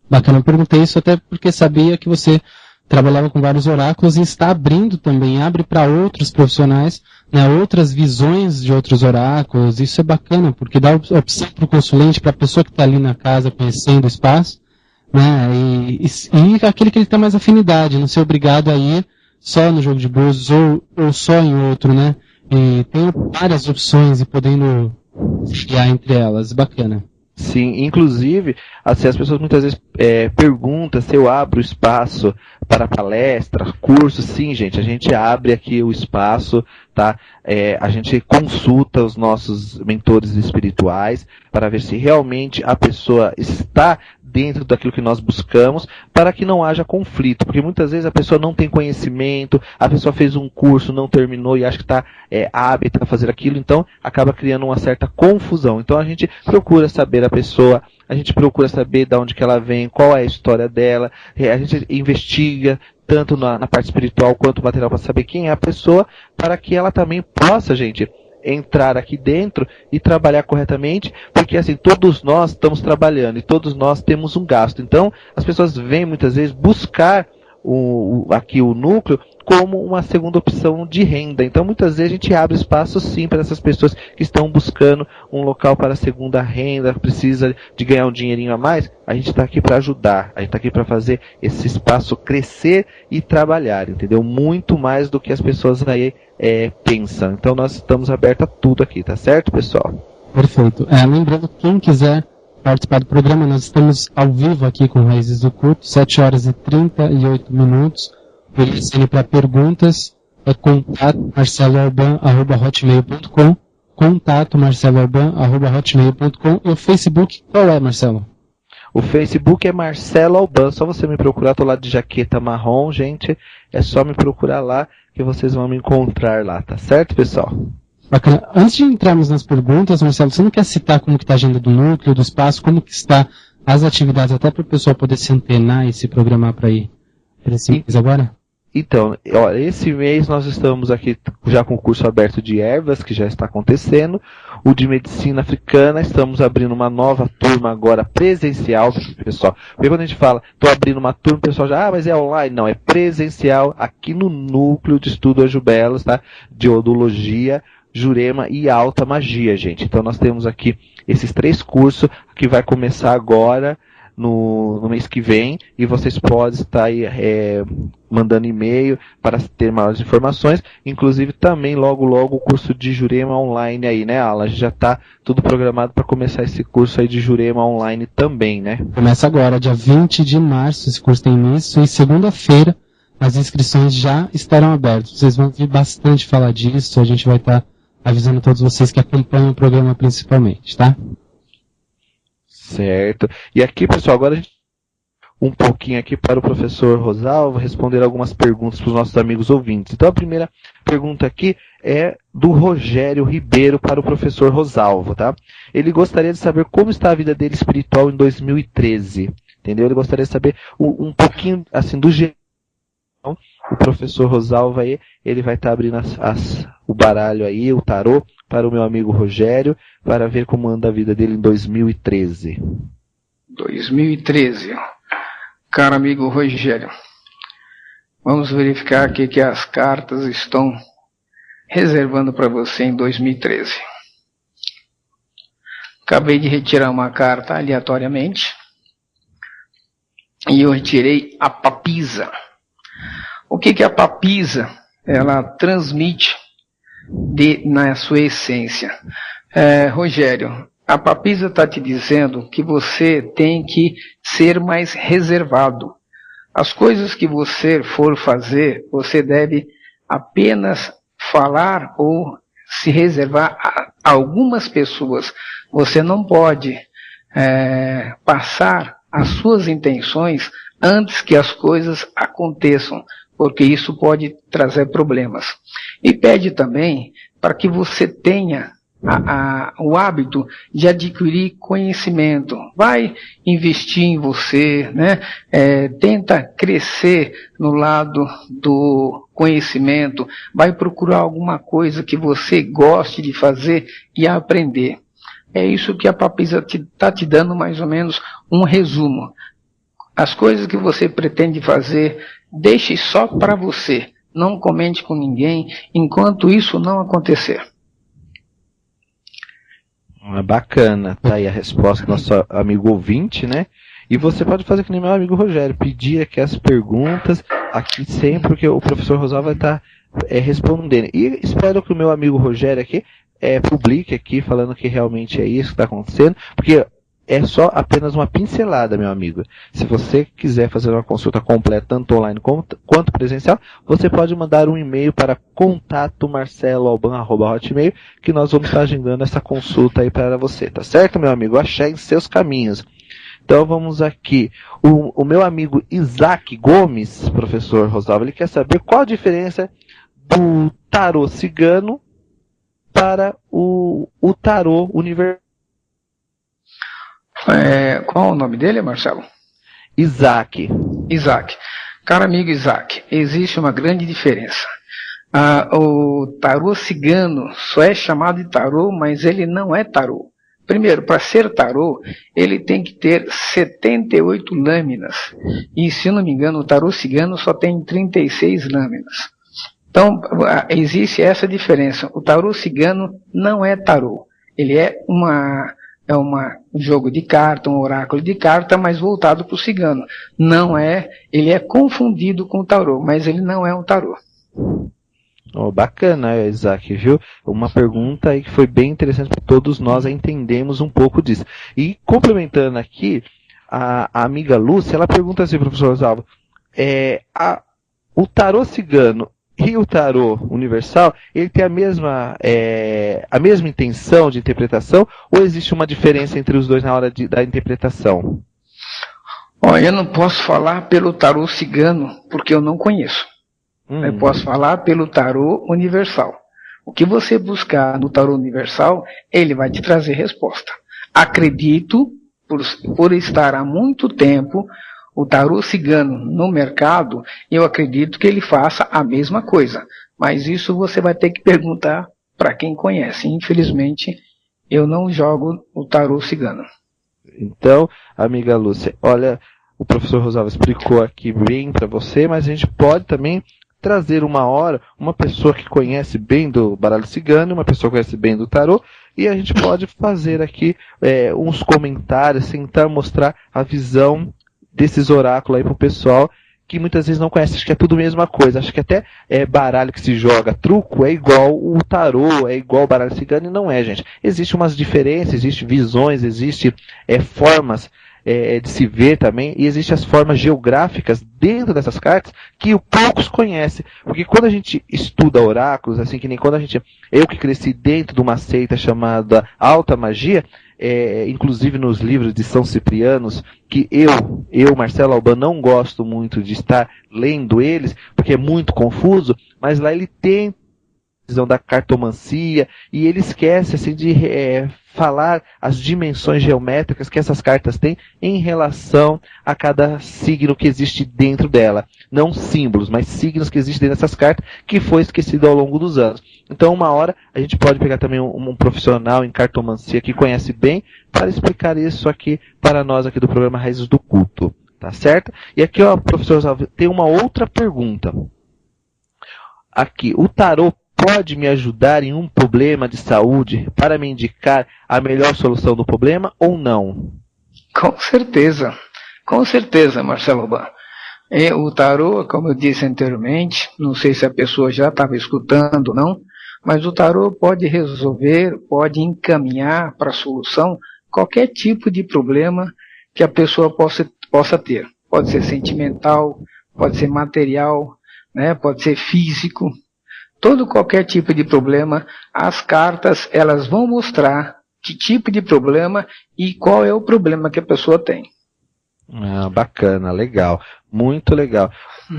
Bacana, eu perguntei isso até porque sabia que você trabalhava com vários oráculos e está abrindo também, abre para outros profissionais, né, outras visões de outros oráculos. Isso é bacana, porque dá opção para o consulente, para a pessoa que está ali na casa conhecendo o espaço, né, e aquele que ele tem mais afinidade, não ser obrigado a ir só no jogo de búzios ou só em outro, né, e tem várias opções e podendo guiar entre elas. Bacana. Sim, inclusive, assim, as pessoas muitas vezes perguntam se eu abro espaço para palestra, curso. Sim, gente, a gente abre aqui o espaço, tá? A gente consulta os nossos mentores espirituais para ver se realmente a pessoa está dentro daquilo que nós buscamos, para que não haja conflito, porque muitas vezes a pessoa não tem conhecimento, a pessoa fez um curso, não terminou e acha que está hábita a fazer aquilo, então acaba criando uma certa confusão. Então a gente procura saber a pessoa, a gente procura saber de onde que ela vem, qual é a história dela, a gente investiga tanto na parte espiritual quanto material para saber quem é a pessoa, para que ela também possa, gente, entrar aqui dentro e trabalhar corretamente, porque assim, todos nós estamos trabalhando e todos nós temos um gasto. Então, as pessoas vêm muitas vezes buscar aqui o núcleo como uma segunda opção de renda. Então, muitas vezes a gente abre espaço sim para essas pessoas que estão buscando um local para segunda renda, precisa de ganhar um dinheirinho a mais. A gente está aqui para ajudar, a gente está aqui para fazer esse espaço crescer e trabalhar, entendeu? Muito mais do que as pessoas aí pensam. Então, nós estamos abertos a tudo aqui, tá certo, pessoal? Perfeito. Lembrando, quem quiser participar do programa, nós estamos ao vivo aqui com Raízes do Culto, 7 horas e 38 minutos. O telefone para perguntas é contato marceloalban@hotmail.com, contato marceloalban@hotmail.com. E o Facebook, qual é, Marcelo? O Facebook é Marcelo Alban, só você me procurar, tô lá de jaqueta marrom, gente, é só me procurar lá que vocês vão me encontrar lá, tá certo, pessoal? Bacana. Antes de entrarmos nas perguntas, Marcelo, você não quer citar como que está a agenda do núcleo, do espaço, como que está as atividades, até para o pessoal poder se antenar e se programar para ir para esse mês agora? Então, olha, esse mês nós estamos aqui já com o curso aberto de ervas, que já está acontecendo, o de medicina africana, estamos abrindo uma nova turma agora presencial, pessoal. Porque quando a gente fala, estou abrindo uma turma, o pessoal já, mas é online? Não, é presencial, aqui no núcleo de estudo Ajubelos, tá? De odologia, Jurema e alta magia, gente. Então nós temos aqui esses 3 cursos que vai começar agora no mês que vem, e vocês podem estar aí mandando e-mail para ter maiores informações, inclusive também logo o curso de Jurema online aí, né, Alan? A gente já está tudo programado para começar esse curso aí de Jurema online também, né? Começa agora, dia 20 de março, esse curso tem início, e segunda-feira as inscrições já estarão abertas. Vocês vão ouvir bastante falar disso, a gente vai estar avisando todos vocês que acompanham o programa principalmente, tá? Certo. E aqui, pessoal, agora a gente um pouquinho aqui para o professor Rosalvo responder algumas perguntas para os nossos amigos ouvintes. Então a primeira pergunta aqui é do Rogério Ribeiro para o professor Rosalvo, tá? Ele gostaria de saber como está a vida dele espiritual em 2013, entendeu? Ele gostaria de saber um pouquinho, assim, do geral. O professor Rosalvo aí, ele vai estar abrindo o baralho aí, o tarô, para o meu amigo Rogério, para ver como anda a vida dele em 2013. 2013. Caro amigo Rogério, vamos verificar o que as cartas estão reservando para você em 2013. Acabei de retirar uma carta aleatoriamente e eu retirei a papisa. O que a papisa ela transmite na sua essência? Rogério, a papisa está te dizendo que você tem que ser mais reservado. As coisas que você for fazer, você deve apenas falar ou se reservar a algumas pessoas. Você não pode passar as suas intenções antes que as coisas aconteçam, porque isso pode trazer problemas. E pede também para que você tenha o hábito de adquirir conhecimento. Vai investir em você, né? Tenta crescer no lado do conhecimento. Vai procurar alguma coisa que você goste de fazer e aprender. É isso que a papisa está te dando mais ou menos um resumo. As coisas que você pretende fazer, deixe só para você. Não comente com ninguém enquanto isso não acontecer. Bacana, tá aí a resposta do nosso amigo ouvinte, né? E você pode fazer que nem meu amigo Rogério, pedir aqui as perguntas, aqui sempre que o professor Rosalvo vai estar respondendo. E espero que o meu amigo Rogério aqui publique aqui, falando que realmente é isso que está acontecendo, porque é só apenas uma pincelada, meu amigo. Se você quiser fazer uma consulta completa, tanto online quanto presencial, você pode mandar um e-mail para contato@marceloalban@hotmail, que nós vamos estar agendando essa consulta aí para você, tá certo, meu amigo? Achei em seus caminhos. Então vamos aqui. O meu amigo Isaac Gomes, professor Rosalvo, ele quer saber qual a diferença do tarô cigano para o tarô universal. Qual o nome dele, Marcelo? Isaac. Isaac. Caro amigo Isaac, existe uma grande diferença. O tarô cigano só é chamado de tarô, mas ele não é tarô. Primeiro, para ser tarô, ele tem que ter 78 lâminas. E, se não me engano, o tarô cigano só tem 36 lâminas. Então, existe essa diferença. O tarô cigano não é tarô. Ele é um jogo de carta, um oráculo de carta, mas voltado para o cigano. Ele é confundido com o tarô, mas ele não é um tarô. Bacana, Isaac, viu? Uma pergunta aí que foi bem interessante para todos nós entendemos um pouco disso. E complementando aqui, a amiga Lúcia, ela pergunta assim, professor Rosalvo, o tarô cigano e o tarô universal, ele tem a mesma intenção de interpretação, ou existe uma diferença entre os dois na hora da interpretação? Eu não posso falar pelo tarô cigano, porque eu não conheço. Eu posso falar pelo tarô universal. O que você buscar no tarô universal, ele vai te trazer resposta. Acredito, por estar há muito tempo, o tarô cigano no mercado, eu acredito que ele faça a mesma coisa. Mas isso você vai ter que perguntar para quem conhece. Infelizmente, eu não jogo o tarô cigano. Então, amiga Lúcia, olha, o professor Rosalvo explicou aqui bem para você, mas a gente pode também trazer uma hora uma pessoa que conhece bem do baralho cigano, uma pessoa que conhece bem do tarô, e a gente pode fazer aqui uns comentários, tentar mostrar a visão desses oráculos aí pro pessoal que muitas vezes não conhece, acho que é tudo a mesma coisa, acho que até baralho que se joga truco é igual o tarô, é igual o baralho cigano, e não é, gente. Existem umas diferenças, existem visões, existem formas de se ver também, e existem as formas geográficas dentro dessas cartas que poucos conhecem, porque quando a gente estuda oráculos, assim que nem quando eu que cresci dentro de uma seita chamada Alta Magia, inclusive nos livros de São Ciprianos, que eu, Marcelo Alban, não gosto muito de estar lendo eles, porque é muito confuso, mas lá ele tem a visão da cartomancia, e ele esquece assim, de falar as dimensões geométricas que essas cartas têm em relação a cada signo que existe dentro dela. Não símbolos, mas signos que existem dentro dessas cartas, que foi esquecido ao longo dos anos. Então, uma hora, a gente pode pegar também um profissional em cartomancia que conhece bem, para explicar isso aqui para nós aqui do programa Raízes do Culto. Tá certo? E aqui, ó, professor, tem uma outra pergunta. Aqui, o tarô pode me ajudar em um problema de saúde para me indicar a melhor solução do problema ou não? Com certeza, Marcelo Alban. O tarô, como eu disse anteriormente, não sei se a pessoa já estava escutando ou não, mas o tarô pode resolver, pode encaminhar para a solução qualquer tipo de problema que a pessoa possa ter. Pode ser sentimental, pode ser material, né, pode ser físico. Qualquer tipo de problema, as cartas elas vão mostrar que tipo de problema e qual é o problema que a pessoa tem. Bacana, legal, muito legal.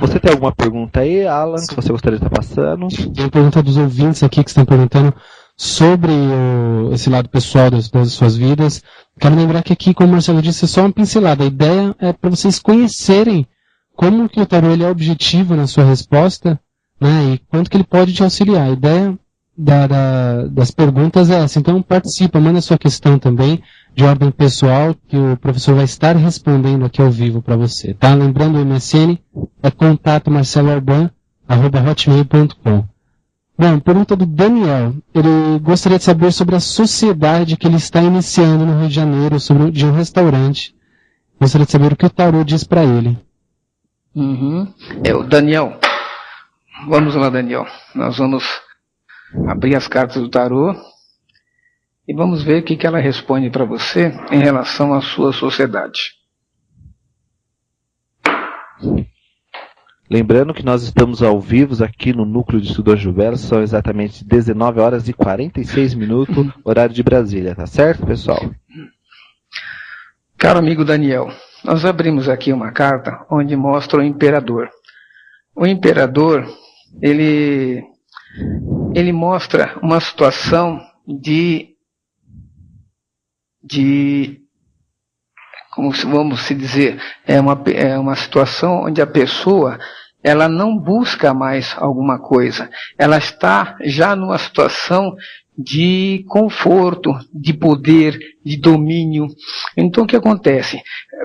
Você tem alguma pergunta aí, Alan, que você gostaria de estar passando? Tem uma pergunta dos ouvintes aqui que estão perguntando sobre esse lado pessoal das suas vidas. Quero lembrar que aqui, como o Marcelo disse, é só uma pincelada. A ideia é para vocês conhecerem como que o tarô ele é objetivo na sua resposta, né, e quanto que ele pode te auxiliar. A ideia das perguntas é essa. Então participa, manda a sua questão também de ordem pessoal, que o professor vai estar respondendo aqui ao vivo para você. Tá? Lembrando, o MSN é contato marceloalban@hotmail.com. Bom, pergunta do Daniel. Ele gostaria de saber sobre a sociedade que ele está iniciando no Rio de Janeiro, de um restaurante. Gostaria de saber o que o tarô diz para ele. O Daniel. Vamos lá, Daniel. Nós vamos abrir as cartas do tarô e vamos ver o que ela responde para você em relação à sua sociedade. Lembrando que nós estamos ao vivo aqui no Núcleo de Estudo Ajuvela, são exatamente 19 horas e 46 minutos, horário de Brasília, tá certo, pessoal? Caro amigo Daniel, nós abrimos aqui uma carta onde mostra o imperador. O imperador, ele mostra uma situação como vamos se dizer, é uma situação onde a pessoa ela não busca mais alguma coisa, ela está já numa situação de conforto, de poder, de domínio. Então o que acontece?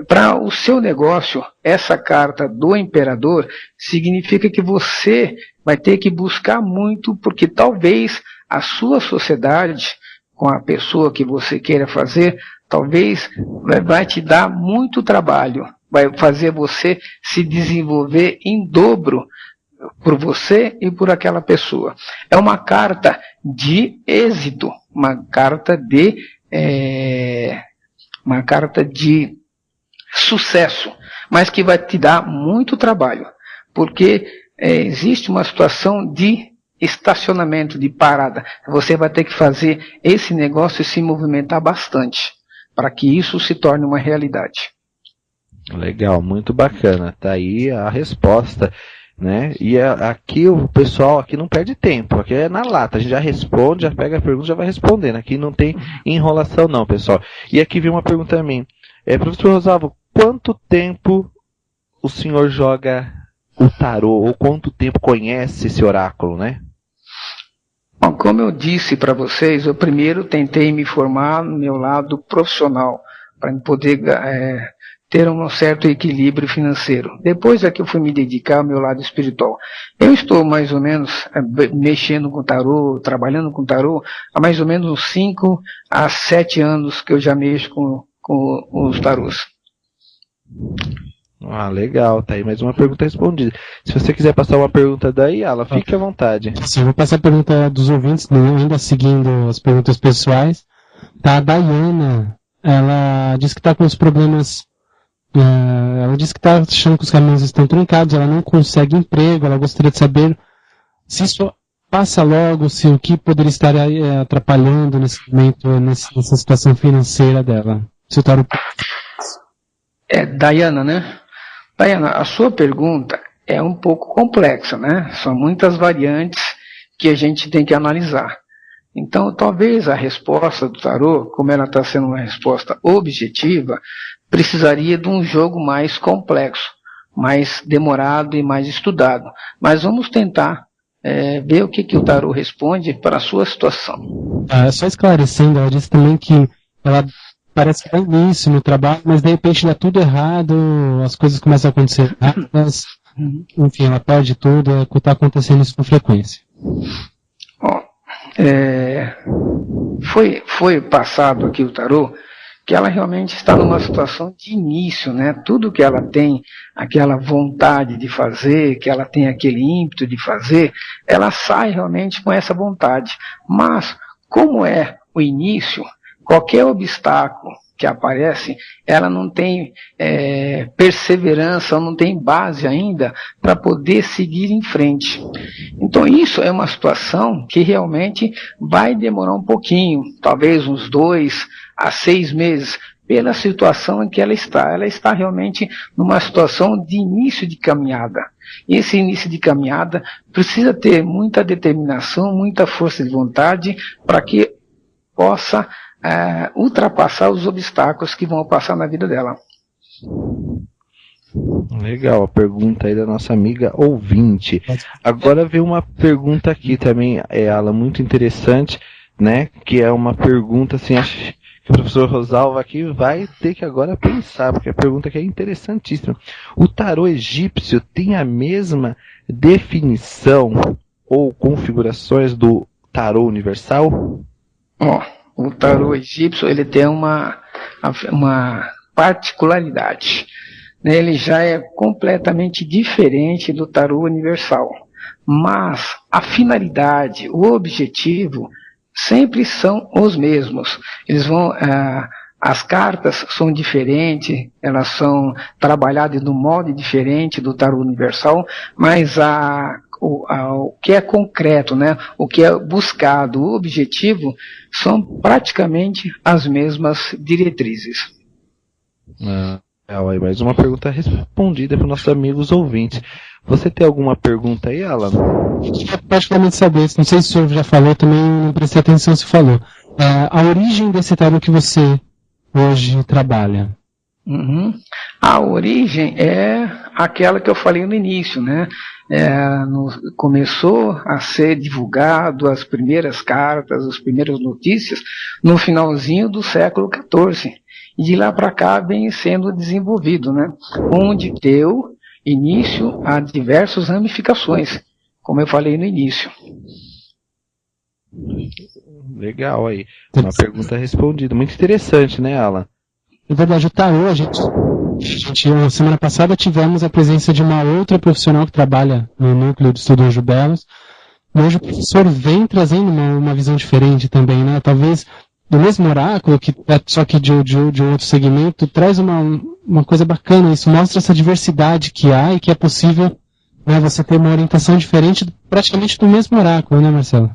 Para o seu negócio, essa carta do imperador significa que você vai ter que buscar muito, porque talvez a sua sociedade, com a pessoa que você queira fazer, talvez vai te dar muito trabalho, vai fazer você se desenvolver em dobro por você e por aquela pessoa. É uma carta de êxito, uma carta de sucesso, mas que vai te dar muito trabalho, porque existe uma situação de estacionamento, de parada. Você vai ter que fazer esse negócio se movimentar bastante, para que isso se torne uma realidade. Legal, muito bacana. Tá aí a resposta, né? E aqui o pessoal aqui não perde tempo, aqui é na lata, a gente já responde, já pega a pergunta, já vai respondendo. Aqui não tem enrolação não, pessoal. E aqui vem uma pergunta a mim. Professor Rosalvo, quanto tempo o senhor joga o tarô, ou quanto tempo conhece esse oráculo, né? Bom, como eu disse para vocês, eu primeiro tentei me formar no meu lado profissional, para poder ter um certo equilíbrio financeiro. Depois é que eu fui me dedicar ao meu lado espiritual. Eu estou mais ou menos mexendo com tarô, trabalhando com tarô, há mais ou menos uns 5 a 7 anos que eu já mexo com os tarôs. Ah, legal, tá aí mais uma pergunta respondida. Se você quiser passar uma pergunta daí, Ala, fique à vontade. Sim, eu vou passar a pergunta dos ouvintes, né, ainda seguindo as perguntas pessoais. Tá, a Dayana, ela diz que está com os problemas, ela diz que está achando que os caminhos estão trancados, ela não consegue emprego, ela gostaria de saber se isso passa logo, se o que poderia estar atrapalhando nesse momento, nessa situação financeira dela. Se o tarô... Dayana, né? Dayana, a sua pergunta é um pouco complexa, né? São muitas variantes que a gente tem que analisar. Então, talvez a resposta do tarô, como ela está sendo uma resposta objetiva, precisaria de um jogo mais complexo, mais demorado e mais estudado. Mas vamos tentar ver o que o tarô responde para a sua situação. Só esclarecendo, ela disse também que ela parece que dá início no trabalho, mas de repente dá tudo errado, as coisas começam a acontecer rápidas, enfim, ela perde tudo, está acontecendo isso com frequência. Foi passado aqui o tarô que ela realmente está numa situação de início, né? Tudo que ela tem, aquela vontade de fazer, que ela tem aquele ímpeto de fazer, ela sai realmente com essa vontade. Mas, como é o início, qualquer obstáculo que aparece, ela não tem perseverança, não tem base ainda para poder seguir em frente. Então isso é uma situação que realmente vai demorar um pouquinho, talvez uns 2 a 6 meses, pela situação em que ela está. Ela está realmente numa situação de início de caminhada. E esse início de caminhada precisa ter muita determinação, muita força de vontade para que possa ultrapassar os obstáculos que vão passar na vida dela. Legal, a pergunta aí da nossa amiga ouvinte. Agora veio uma pergunta aqui também, Ala, muito interessante, né? Que é uma pergunta assim, acho que o professor Rosalva aqui vai ter que agora pensar, porque a pergunta aqui é interessantíssima. O tarô egípcio tem a mesma definição ou configurações do tarô universal? O tarô egípcio, ele tem uma particularidade. Ele já é completamente diferente do tarô universal. Mas a finalidade, o objetivo, sempre são os mesmos. As cartas são diferentes, elas são trabalhadas de um modo diferente do tarô universal, mas o que é concreto, né? O que é buscado, o objetivo, são praticamente as mesmas diretrizes. Mais uma pergunta respondida para os nossos amigos ouvintes. Você tem alguma pergunta aí, Alan? Eu praticamente saber, não sei se o senhor já falou, também não prestei atenção se falou. A origem desse tarô que você hoje trabalha? A origem é aquela que eu falei no início, né? Começou a ser divulgado as primeiras cartas, as primeiras notícias no finalzinho do século XIV. E de lá para cá vem sendo desenvolvido, né? Onde deu início a diversas ramificações, como eu falei no início. Legal aí. Uma pergunta respondida. Muito interessante, né, Alan? Na verdade, o tarô, a gente, semana passada tivemos a presença de uma outra profissional que trabalha no núcleo de estudo Anjo Belos. Hoje o professor vem trazendo uma visão diferente também, né? Talvez do mesmo oráculo, só que de outro segmento, traz uma coisa bacana. Isso mostra essa diversidade que há e que é possível, né, você ter uma orientação diferente praticamente do mesmo oráculo, né, Marcelo?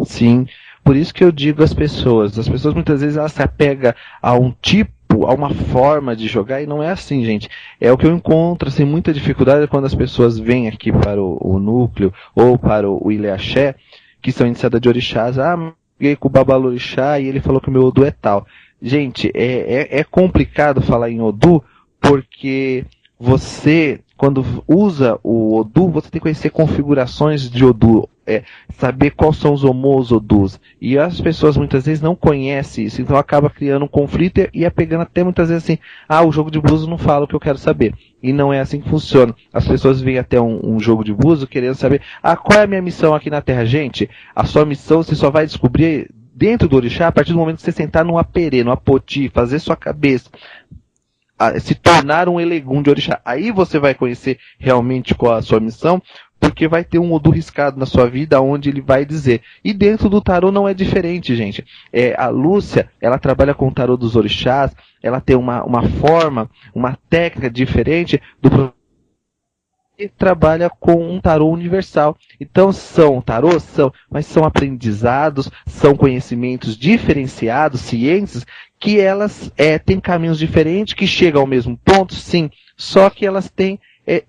Sim, por isso que eu digo às pessoas muitas vezes elas se apegam a um tipo, a uma forma de jogar, e não é assim, gente. É o que eu encontro, assim, muita dificuldade quando as pessoas vêm aqui para o núcleo ou para o Ilê Axé, que são iniciadas de orixás. Peguei com o Babalorixá e ele falou que o meu Odu é tal. Gente, é complicado falar em Odu, porque você, quando usa o Odu, você tem que conhecer configurações de Odu. saber quais são os Omo, os Odus. E as pessoas muitas vezes não conhecem isso, então acaba criando um conflito e apegando até muitas vezes assim, o jogo de búzios não fala o que eu quero saber. E não é assim que funciona. As pessoas vêm até um jogo de búzios querendo saber, qual é a minha missão aqui na Terra? Gente, a sua missão você só vai descobrir dentro do orixá a partir do momento que você sentar no aperê, no apoti, fazer sua cabeça, se tornar um elegum de orixá. Aí você vai conhecer realmente qual é a sua missão, porque vai ter um Odu riscado na sua vida, onde ele vai dizer. E dentro do tarô não é diferente, gente. A Lúcia, ela trabalha com o tarô dos orixás, ela tem uma forma, uma técnica diferente do e trabalha com um tarô universal. Então são tarôs, mas são aprendizados, são conhecimentos diferenciados, ciências, que elas têm caminhos diferentes, que chegam ao mesmo ponto, sim, só que elas têm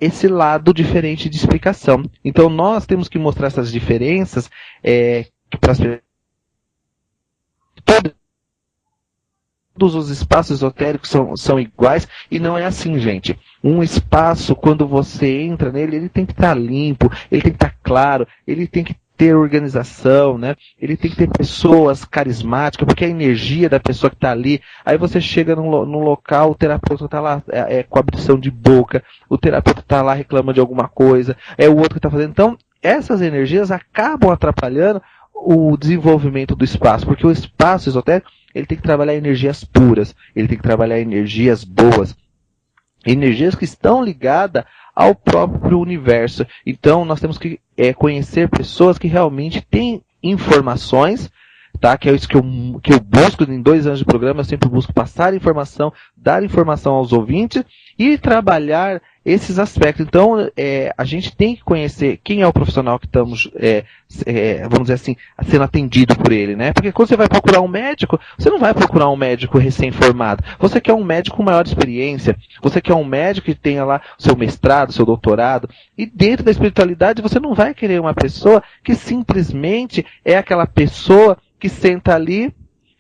esse lado diferente de explicação. Então nós temos que mostrar essas diferenças para as pessoas. Todos os espaços esotéricos são iguais, e não é assim, gente. Um espaço, quando você entra nele, ele tem que estar limpo, ele tem que estar claro, ele tem que ter organização, né? Ele tem que ter pessoas carismáticas, porque a energia da pessoa que está ali, aí você chega num local, o terapeuta está lá com abrição de boca, o terapeuta está lá reclamando de alguma coisa, é o outro que está fazendo. Então, essas energias acabam atrapalhando o desenvolvimento do espaço, porque o espaço esotérico, ele tem que trabalhar energias puras, ele tem que trabalhar energias boas, energias que estão ligadas ao próprio universo. Então nós temos que conhecer pessoas que realmente têm informações, tá? Que é isso que eu busco em 2 anos de programa. Eu sempre busco passar informação, dar informação aos ouvintes e trabalhar esses aspectos. Então, a gente tem que conhecer quem é o profissional que estamos, vamos dizer assim, sendo atendido por ele, né? Porque quando você vai procurar um médico, você não vai procurar um médico recém-formado. Você quer um médico com maior experiência. Você quer um médico que tenha lá seu mestrado, seu doutorado. E dentro da espiritualidade, você não vai querer uma pessoa que simplesmente é aquela pessoa que senta ali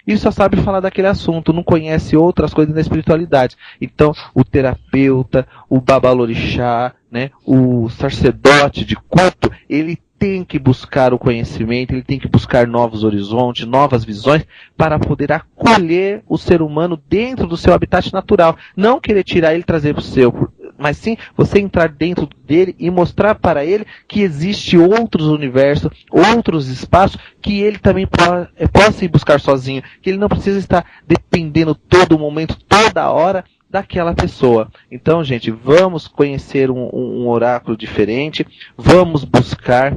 e só sabe falar daquele assunto, não conhece outras coisas da espiritualidade. Então, o terapeuta, o babalorixá, né, o sacerdote de culto, ele tem que buscar o conhecimento, ele tem que buscar novos horizontes, novas visões, para poder acolher o ser humano dentro do seu habitat natural. Não querer tirar ele e trazer para o seu, mas sim você entrar dentro dele e mostrar para ele que existe outros universos, outros espaços, que ele também possa ir buscar sozinho, que ele não precisa estar dependendo todo momento, toda hora, daquela pessoa. Então, gente, vamos conhecer um oráculo diferente, vamos buscar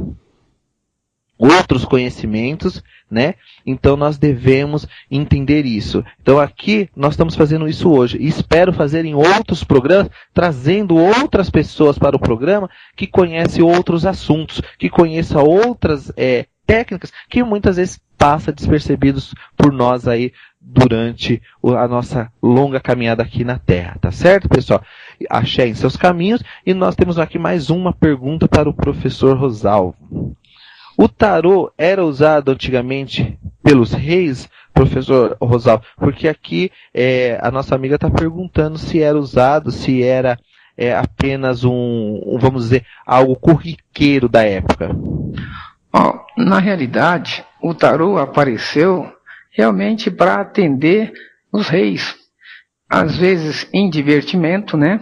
outros conhecimentos, né? Então nós devemos entender isso. Então aqui nós estamos fazendo isso hoje. E espero fazer em outros programas, trazendo outras pessoas para o programa que conhecem outros assuntos, que conheçam outras técnicas que muitas vezes passa despercebidos por nós aí durante a nossa longa caminhada aqui na Terra, tá certo, pessoal? Axé em seus caminhos, e nós temos aqui mais uma pergunta para o professor Rosalvo. O tarô era usado antigamente pelos reis, professor Rosalvo? Porque aqui a nossa amiga está perguntando se era usado, se era apenas vamos dizer, algo corriqueiro da época. Na realidade, o tarô apareceu realmente para atender os reis, às vezes em divertimento, né?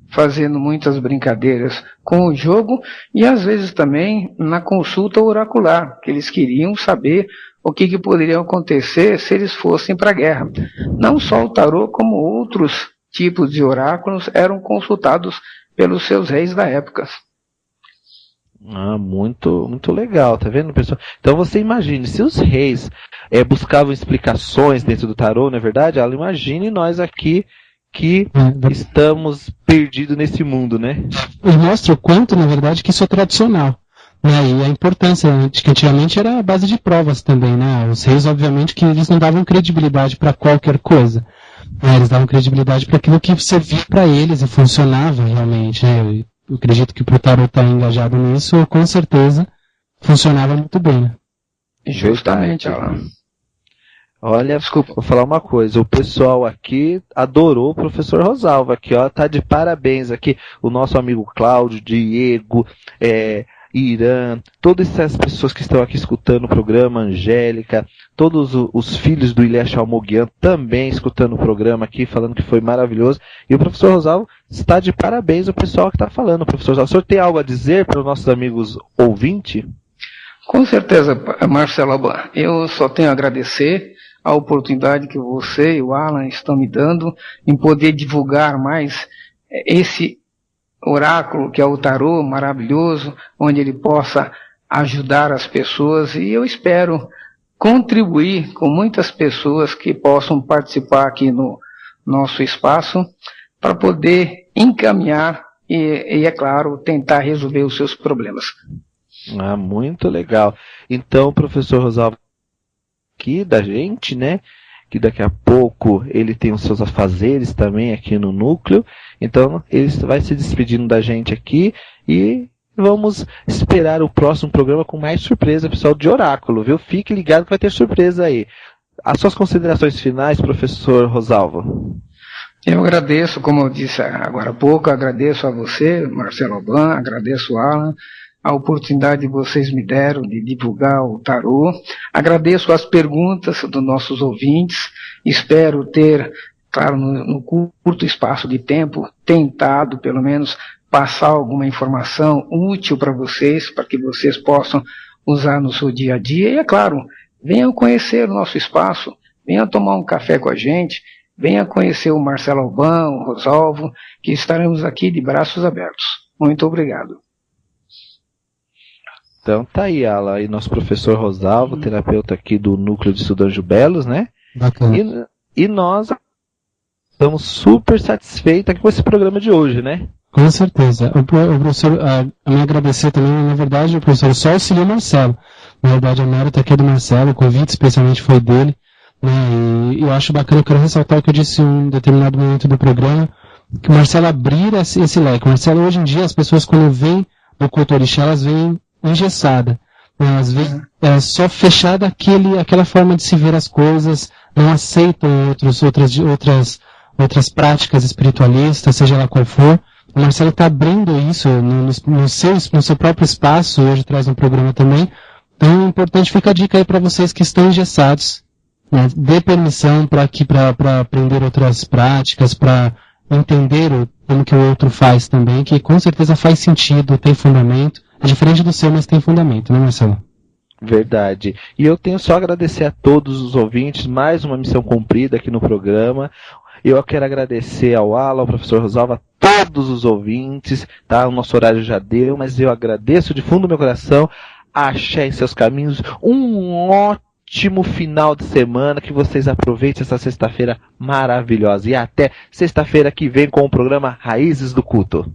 Fazendo muitas brincadeiras com o jogo, e às vezes também na consulta oracular, que eles queriam saber o que poderia acontecer se eles fossem para a guerra. Não só o tarô, como outros tipos de oráculos eram consultados pelos seus reis da época. Muito, muito legal, tá vendo, pessoal? Então você imagine, se os reis buscavam explicações dentro do tarô, não é verdade? Imagine nós aqui que estamos perdidos nesse mundo, né? Ele mostra o quanto, na verdade, que isso é tradicional, né? E a importância, de que antigamente era a base de provas também, né? Os reis, obviamente, que eles não davam credibilidade para qualquer coisa, né? Eles davam credibilidade para aquilo que servia para eles e funcionava realmente, né? Eu acredito que para o tarô estar engajado nisso, com certeza, funcionava muito bem, né? Justamente, Alan. Olha, desculpa, vou falar uma coisa, o pessoal aqui adorou o professor Rosalvo, aqui, ó, tá de parabéns aqui, o nosso amigo Cláudio, Diego, Irã, todas essas pessoas que estão aqui escutando o programa, Angélica, todos os filhos do Ilhéus Almoguian também escutando o programa aqui, falando que foi maravilhoso. E o professor Rosalvo está de parabéns o pessoal que está falando. Professor Rosalvo, o senhor tem algo a dizer para os nossos amigos ouvintes? Com certeza, Marcelo Alban. Eu só tenho a agradecer a oportunidade que você e o Alan estão me dando em poder divulgar mais esse oráculo que é o tarô maravilhoso, onde ele possa ajudar as pessoas, e eu espero contribuir com muitas pessoas que possam participar aqui no nosso espaço para poder encaminhar e, é claro, tentar resolver os seus problemas. Ah, muito legal. Então, professor Rosalvo, aqui da gente, né, que daqui a pouco ele tem os seus afazeres também aqui no núcleo, então ele vai se despedindo da gente aqui e vamos esperar o próximo programa com mais surpresa, pessoal, de oráculo, viu? Fique ligado que vai ter surpresa aí. As suas considerações finais, professor Rosalvo? Eu agradeço, como eu disse agora há pouco, agradeço a você, Marcelo Alban, agradeço o Alan, a oportunidade que vocês me deram de divulgar o tarô. Agradeço as perguntas dos nossos ouvintes. Espero ter, claro, no curto espaço de tempo, tentado, pelo menos, passar alguma informação útil para vocês, para que vocês possam usar no seu dia a dia. E, é claro, venham conhecer o nosso espaço, venham tomar um café com a gente, venham conhecer o Marcelo Alban, o Rosalvo, que estaremos aqui de braços abertos. Muito obrigado. Então tá aí, Alan, e nosso professor Rosalvo, terapeuta aqui do Núcleo de Estudo Anjo Belos, né? Bacana. E nós estamos super satisfeitos aqui com esse programa de hoje, né? Com certeza. O professor, a me agradecer também, na verdade, o professor só auxiliou o Marcelo. Na verdade, a mérito aqui é do Marcelo, o convite especialmente foi dele, né? E eu acho bacana, eu quero ressaltar o que eu disse em um determinado momento do programa, que o Marcelo abrir esse leque. O Marcelo, hoje em dia, as pessoas quando vêm no culto orixá, elas vêm engessada. Às vezes é só fechada aquela forma de se ver as coisas, não aceitam outras práticas espiritualistas, seja lá qual for. O Marcelo está abrindo isso no seu próprio espaço, hoje traz um programa também. Então é importante, fica a dica aí para vocês que estão engessados, né? Dê permissão para aprender outras práticas, para entender como que o outro faz também, que com certeza faz sentido, tem fundamento. É diferente do seu, mas tem fundamento, né, Marcelo? Verdade. E eu tenho só a agradecer a todos os ouvintes, mais uma missão cumprida aqui no programa. Eu quero agradecer ao Alan, ao professor Rosalvo, a todos os ouvintes, tá? O nosso horário já deu, mas eu agradeço de fundo do meu coração. Axé em seus caminhos. Um ótimo final de semana, que vocês aproveitem essa sexta-feira maravilhosa. E até sexta-feira que vem com o programa Raízes do Culto.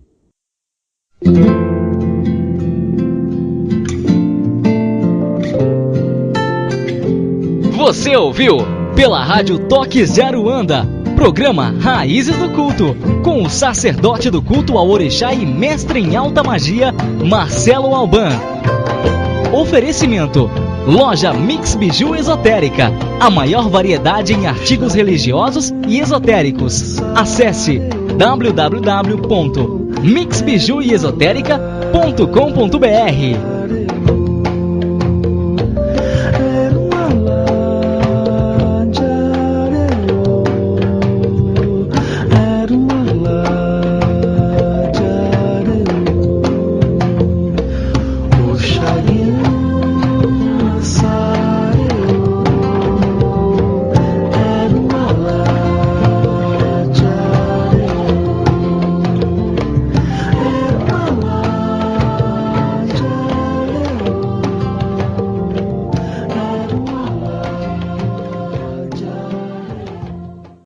Você ouviu pela Rádio Toque Aruanda, programa Raízes do Culto, com o sacerdote do culto ao Orixá e mestre em alta magia, Marcelo Alban. Oferecimento: Loja Mix Biju Esotérica, a maior variedade em artigos religiosos e esotéricos. Acesse www.mixbijuesotérica.com.br.